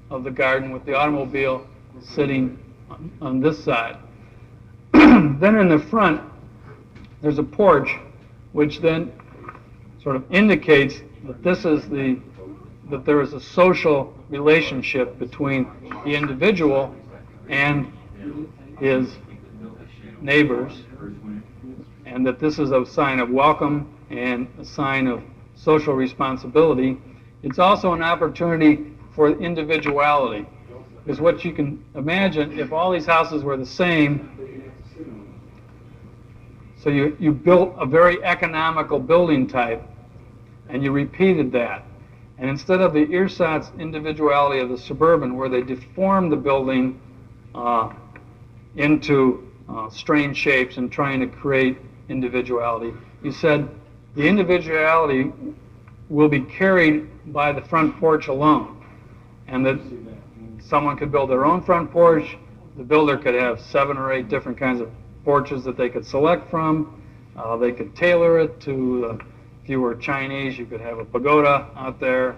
of the garden, with the automobile sitting on this side. Then in the front, there's a porch, which then sort of indicates that that there is a social relationship between the individual and his neighbors, and that this is a sign of welcome and a sign of social responsibility. It's also an opportunity for individuality, because what you can imagine, if all these houses were the same, so you built a very economical building type, and you repeated that. And instead of the ersatz individuality of the suburban, where they deform the building into strange shapes and trying to create individuality, you said the individuality will be carried by the front porch alone, and that someone could build their own front porch. The builder could have 7 or 8 different kinds of porches that they could select from. They could tailor it to, if you were Chinese, you could have a pagoda out there,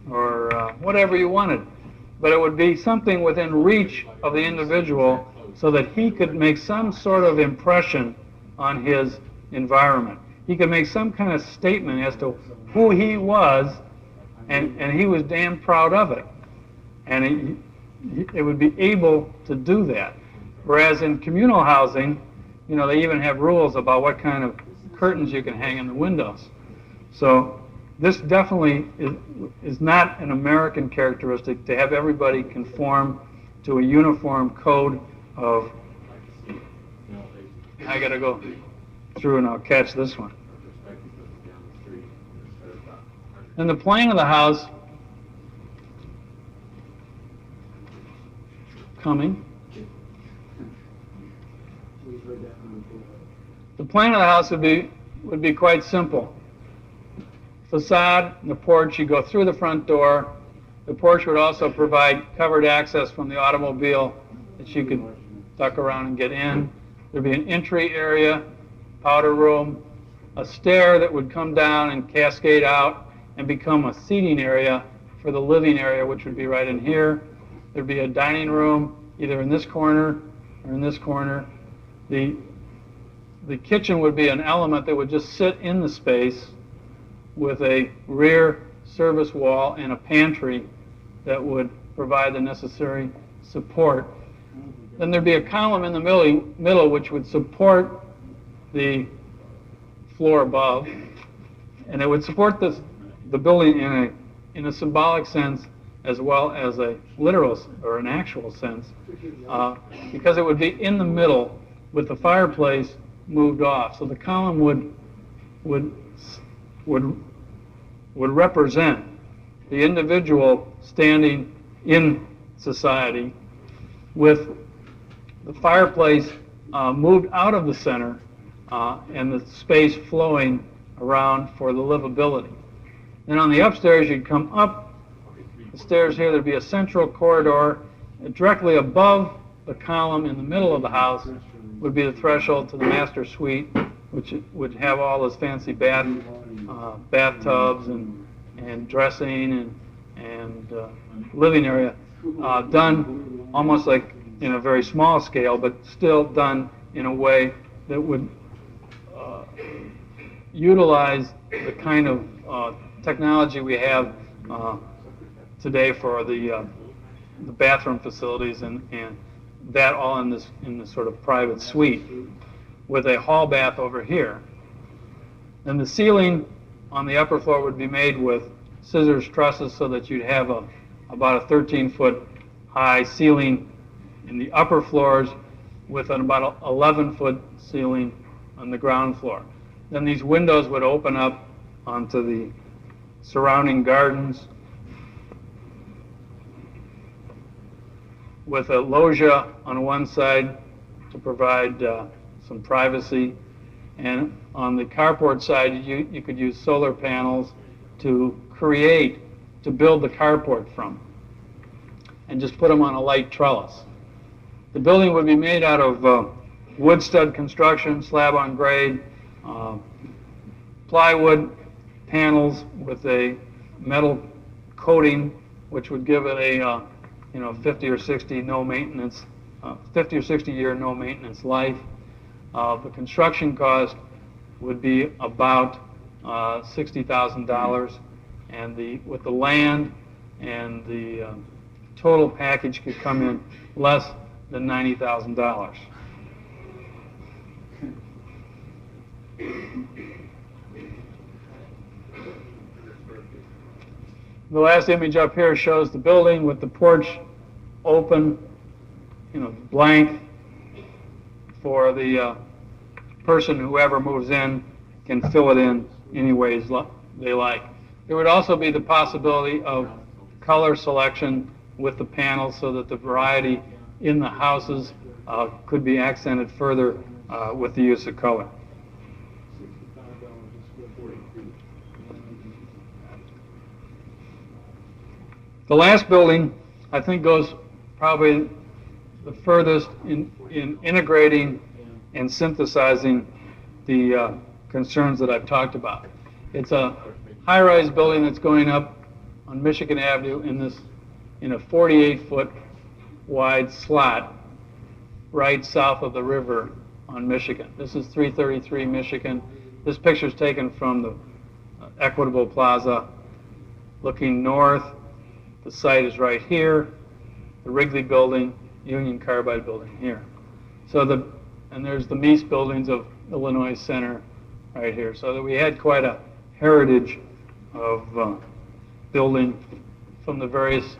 or whatever you wanted. But it would be something within reach of the individual, so that he could make some sort of impression on his environment. He could make some kind of statement as to who he was, and he was damn proud of it. And it would be able to do that. Whereas in communal housing, they even have rules about what kind of curtains you can hang in the windows. So this definitely is not an American characteristic, to have everybody conform to a uniform code of, I gotta go through and I'll catch this one. And the plan of the house coming. The plan of the house would be quite simple. Facade, the porch, you go through the front door. The porch would also provide covered access from the automobile that you could duck around and get in. There'd be an entry area, powder room, a stair that would come down and cascade out and become a seating area for the living area, which would be right in here. There'd be a dining room either in this corner or in this corner. The kitchen would be an element that would just sit in the space with a rear service wall and a pantry that would provide the necessary support. Then there'd be a column in the middle which would support the floor above, and it would support the building in a symbolic sense as well as a literal or an actual sense, because it would be in the middle with the fireplace moved off. So the column would represent the individual standing in society, with the fireplace moved out of the center and the space flowing around for the livability. Then on the upstairs, you'd come up the stairs here. There'd be a central corridor. Directly above the column in the middle of the house would be the threshold to the master suite, which would have all those fancy bathtubs and dressing and living area done almost like in a very small scale, but still done in a way that would utilize the kind of technology we have today for the bathroom facilities, and that all in this sort of private suite with a hall bath over here. And the ceiling on the upper floor would be made with scissors trusses so that you'd have about a 13-foot high ceiling in the upper floors with an about 11-foot ceiling on the ground floor. Then these windows would open up onto the surrounding gardens with a loggia on one side to provide some privacy. And on the carport side, you could use solar panels to build the carport from, and just put them on a light trellis. The building would be made out of wood stud construction, slab on grade, plywood panels with a metal coating, which would give it a 50 or 60 year no maintenance life. The construction cost would be about $60,000, and with the land and the total package could come in less than $90,000. The last image up here shows the building with the porch open, blank, for the person, whoever moves in, can fill it in any ways they like. There would also be the possibility of color selection with the panels so that the variety in the houses could be accented further with the use of color. The last building, I think, goes probably the furthest in integrating and synthesizing the concerns that I've talked about. It's a high-rise building that's going up on Michigan Avenue in a 48-foot wide slot right south of the river on Michigan. This is 333 Michigan. This picture is taken from the Equitable Plaza looking north. The site is right here, the Wrigley building, Union Carbide building here. And there's the Meese buildings of Illinois Center right here. So that we had quite a heritage of building from the various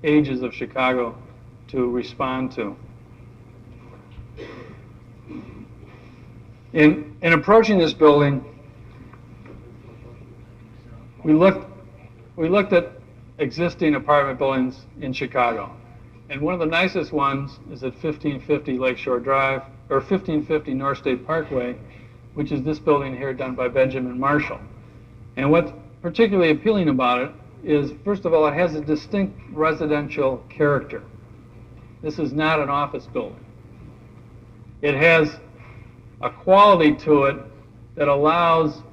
ages of Chicago to respond to. In approaching this building, we looked at existing apartment buildings in Chicago. And one of the nicest ones is at 1550 Lakeshore Drive, or 1550 North State Parkway, which is this building here done by Benjamin Marshall. And what's particularly appealing about it is, first of all, it has a distinct residential character. This is not an office building. It has a quality to it that allows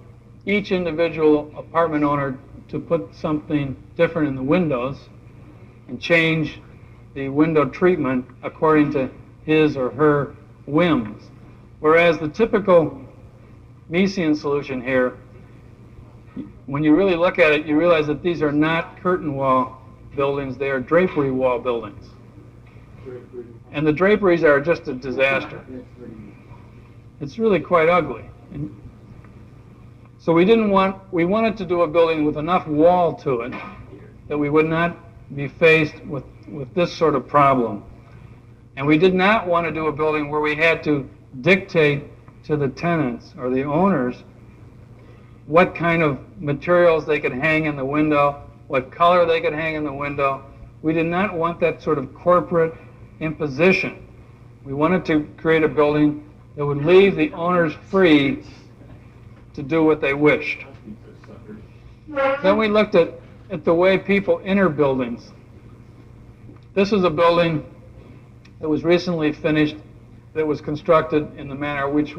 each individual apartment owner to put something different in the windows and change the window treatment according to his or her whims. Whereas the typical Miesian solution here, when you really look at it, you realize that these are not curtain wall buildings, they are drapery wall buildings. And the draperies are just a disaster. It's really quite ugly. And so we wanted to do a building with enough wall to it that we would not be faced with this sort of problem. And we did not want to do a building where we had to dictate to the tenants or the owners what kind of materials they could hang in the window, what color they could hang in the window. We did not want that sort of corporate imposition. We wanted to create a building that would leave the owners free to do what they wished. Then we looked at the way people enter buildings. This is a building that was recently finished, that was constructed in the manner which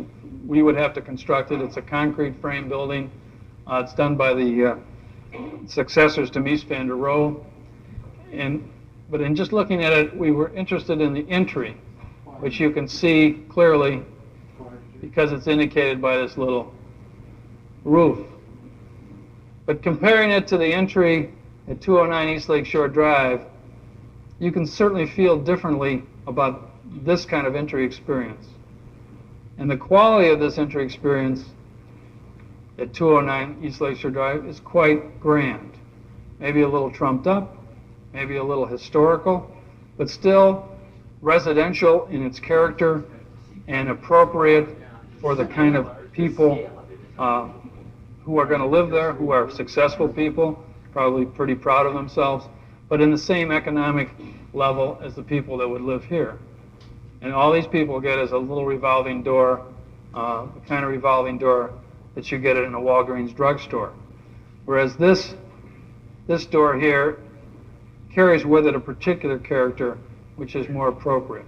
we would have to construct it. It's a concrete frame building. It's done by the successors to Mies van der Rohe. But in just looking at it, we were interested in the entry, which you can see clearly because it's indicated by this little roof. But comparing it to the entry at 209 East Lakeshore Drive, you can certainly feel differently about this kind of entry experience. And the quality of this entry experience at 209 East Lakeshore Drive is quite grand. Maybe a little trumped up, maybe a little historical, but still residential in its character and appropriate for the kind of people who are going to live there, who are successful people, probably pretty proud of themselves, but in the same economic level as the people that would live here. And all these people get is a little revolving door, the kind of revolving door that you get in a Walgreens drugstore. Whereas this door here carries with it a particular character which is more appropriate.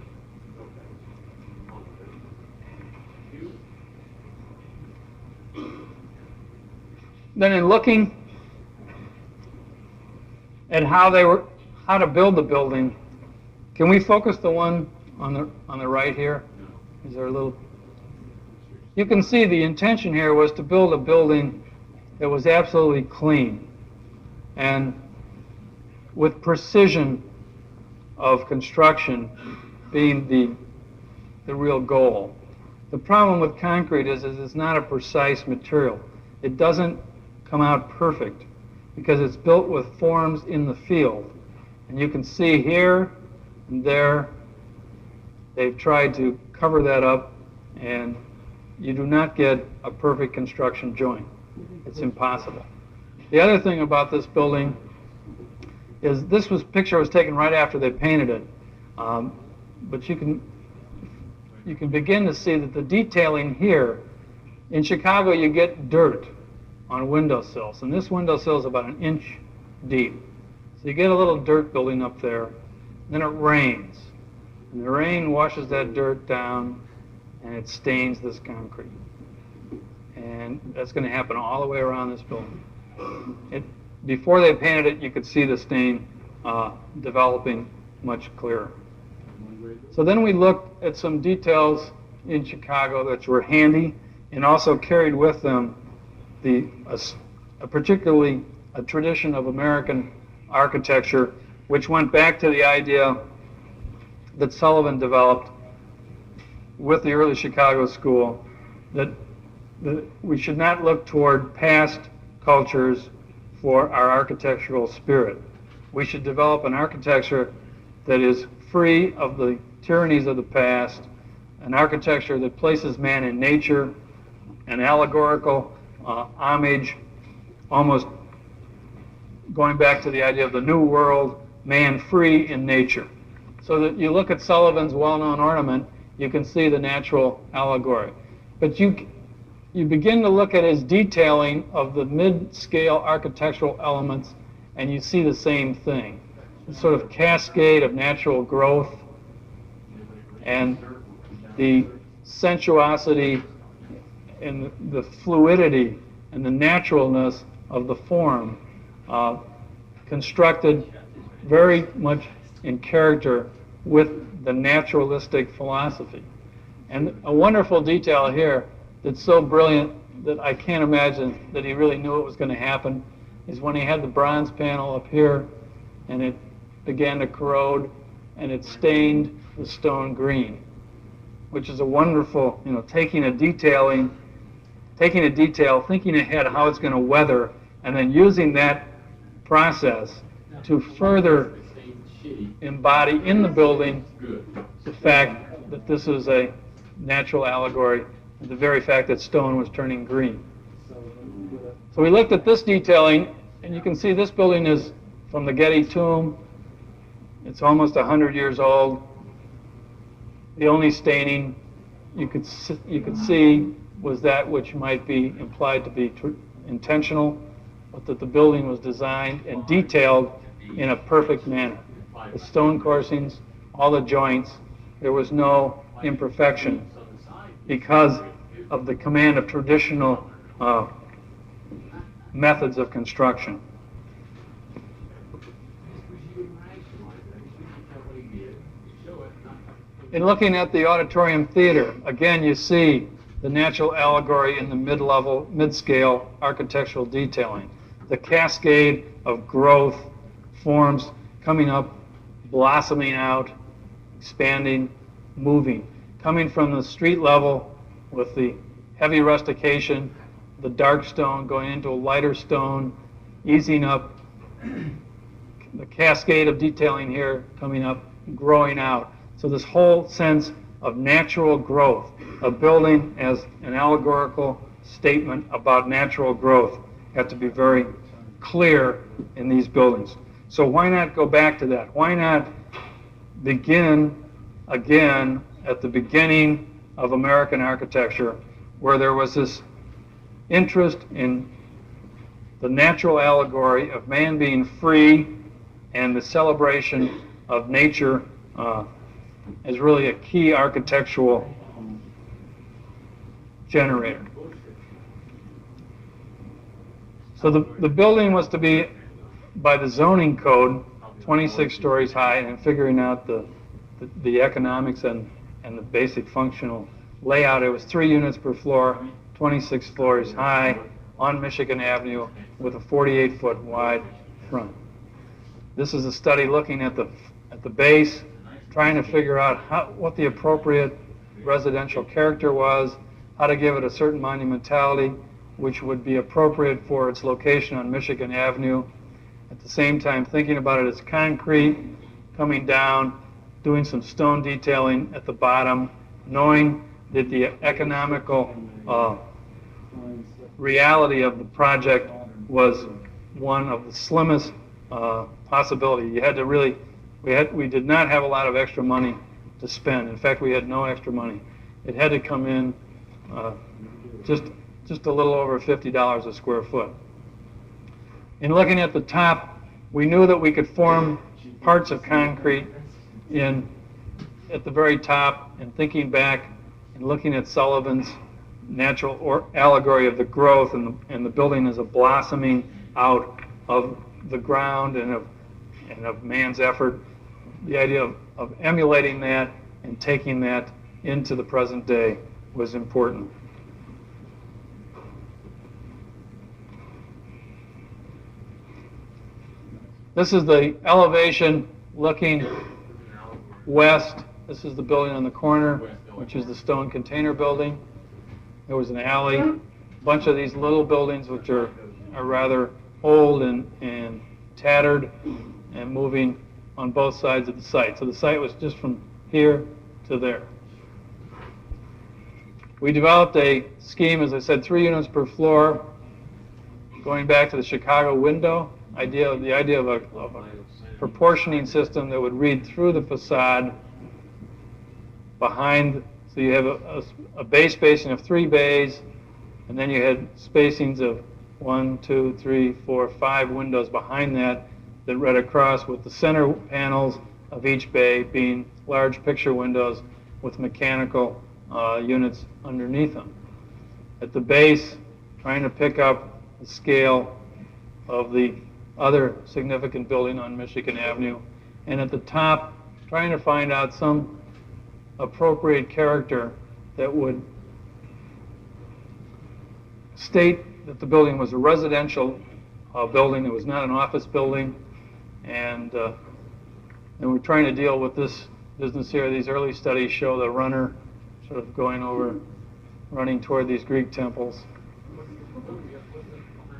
Then in looking at how to build the building, can we focus the one on the right here? Is there a little? You can see the intention here was to build a building that was absolutely clean and with precision of construction being the real goal. The problem with concrete is it's not a precise material. It doesn't come out perfect because it's built with forms in the field. And you can see here and there they've tried to cover that up, and you do not get a perfect construction joint. It's impossible. The other thing about this building is this picture was taken right after they painted it, but you can begin to see that the detailing here, in Chicago you get dirt on windowsills, and this windowsill is about an inch deep. So you get a little dirt building up there, then it rains, and the rain washes that dirt down and it stains this concrete. And that's going to happen all the way around this building. Before they painted it, you could see the stain developing much clearer. So then we looked at some details in Chicago that were handy and also carried with them particularly a tradition of American architecture, which went back to the idea that Sullivan developed with the early Chicago school, that we should not look toward past cultures for our architectural spirit. We should develop an architecture that is free of the tyrannies of the past, an architecture that places man in nature, an allegorical homage, almost going back to the idea of the New World, man free in nature. So that you look at Sullivan's well-known ornament, you can see the natural allegory. But you begin to look at his detailing of the mid-scale architectural elements, and you see the same thing. A sort of cascade of natural growth and the sensuosity and the fluidity and the naturalness of the form, constructed very much in character with the naturalistic philosophy. And a wonderful detail here that's so brilliant that I can't imagine that he really knew it was going to happen is when he had the bronze panel up here and it began to corrode and it stained the stone green, which is a wonderful, taking a detail, thinking ahead how it's going to weather, and then using that process to further embody in the building the fact that this is a natural allegory, and the very fact that stone was turning green. So we looked at this detailing, and you can see this building is from the Getty tomb. It's almost 100 years old. The only staining you could see was that which might be implied to be intentional, but that the building was designed and detailed in a perfect manner. The stone coursings, all the joints, there was no imperfection because of the command of traditional methods of construction. In looking at the auditorium theater, again you see the natural allegory in the mid-level, mid-scale architectural detailing. The cascade of growth, forms coming up, blossoming out, expanding, moving. Coming from the street level with the heavy rustication, the dark stone going into a lighter stone, easing up, the cascade of detailing here coming up, growing out. So this whole sense of natural growth, a building as an allegorical statement about natural growth, had to be very clear in these buildings. So why not go back to that? Why not begin again at the beginning of American architecture, where there was this interest in the natural allegory of man being free and the celebration of nature as really a key architectural generator. So the building was to be, by the zoning code, 26 stories high, and figuring out the economics and the basic functional layout, it was 3 units per floor, 26 floors high, on Michigan Avenue, with a 48-foot wide front. This is a study looking at the base, trying to figure out what the appropriate residential character was, how to give it a certain monumentality, which would be appropriate for its location on Michigan Avenue. At the same time, thinking about it as concrete, coming down, doing some stone detailing at the bottom, knowing that the economical reality of the project was one of the slimmest possibility. You had to really, we did not have a lot of extra money to spend. In fact, we had no extra money. It had to come in just a little over $50 a square foot. In looking at the top, we knew that we could form parts of concrete at the very top, and thinking back and looking at Sullivan's natural allegory of the growth and the building as a blossoming out of the ground and of man's effort, the idea of emulating that and taking that into the present day was important. This is the elevation looking west. This is the building on the corner, which is the stone container building. There was an alley, a bunch of these little buildings which are rather old and tattered and moving on both sides of the site. So the site was just from here to there. We developed a scheme, as I said, 3 units per floor, going back to the Chicago window, the idea of a proportioning system that would read through the facade behind. So you have a bay spacing of 3 bays, and then you had spacings of 1, 2, 3, 4, 5 windows behind that read across, with the center panels of each bay being large picture windows with mechanical units underneath them. At the base, trying to pick up the scale of the other significant building on Michigan Avenue, and at the top, trying to find out some appropriate character that would state that the building was a residential building, it was not an office building, and we're trying to deal with this business here. These early studies show the runner sort of running toward these Greek temples.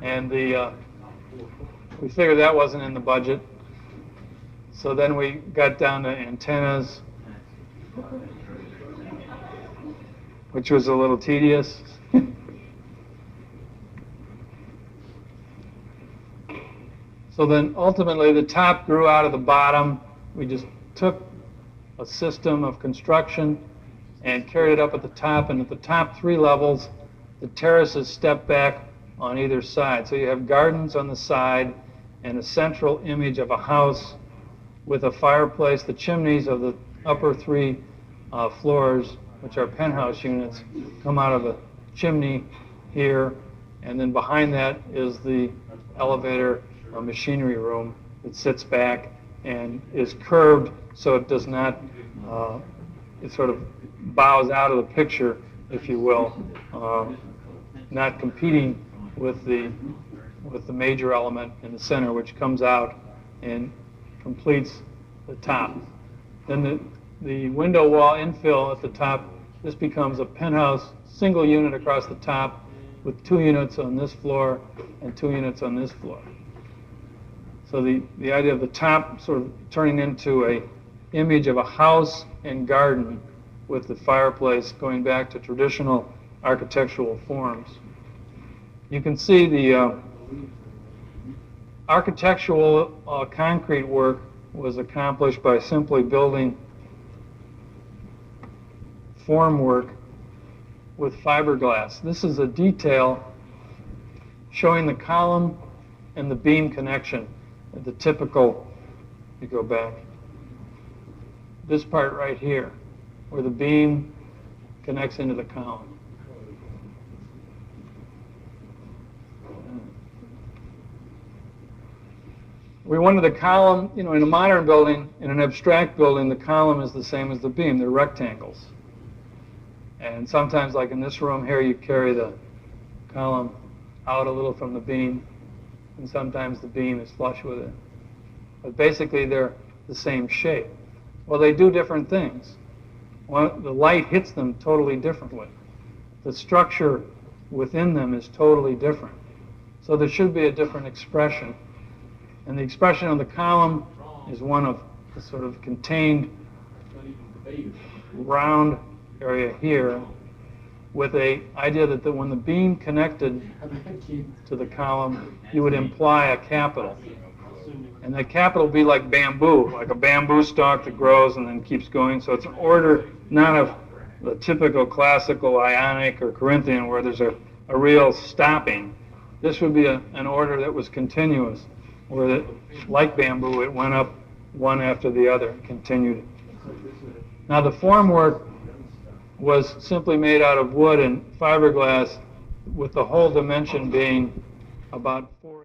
And we figured that wasn't in the budget. So then we got down to antennas, which was a little tedious. So then ultimately the top grew out of the bottom. We just took a system of construction and carried it up at the top, and at the top 3 levels, the terraces step back on either side. So you have gardens on the side and a central image of a house with a fireplace. The chimneys of the upper 3 floors, which are penthouse units, come out of a chimney here, and then behind that is the elevator or machinery room that sits back and is curved so it does not, it sort of bows out of the picture, if you will, not competing with the major element in the center, which comes out and completes the top. Then the window wall infill at the top, this becomes a penthouse single unit across the top with 2 units on this floor and 2 units on this floor. So the idea of the top sort of turning into a image of a house and garden with the fireplace going back to traditional architectural forms. You can see the architectural concrete work was accomplished by simply building formwork with fiberglass. This is a detail showing the column and the beam connection. The typical, you go back, this part right here, where the beam connects into the column. We wanted the column, in a modern building, in an abstract building, the column is the same as the beam. They're rectangles. And sometimes, like in this room here, you carry the column out a little from the beam, and sometimes the beam is flush with it. But basically, they're the same shape. Well, they do different things. The light hits them totally differently. The structure within them is totally different. So there should be a different expression. And the expression of the column is one of the sort of contained round area here, with a idea that when the beam connected to the column, you would imply a capital. And that capital would be like bamboo, like a bamboo stalk that grows and then keeps going. So it's an order not of the typical classical Ionic or Corinthian where there's a real stopping. This would be an order that was continuous, where, like bamboo, it went up one after the other, continued. Now the formwork was simply made out of wood and fiberglass, with the whole dimension being about 4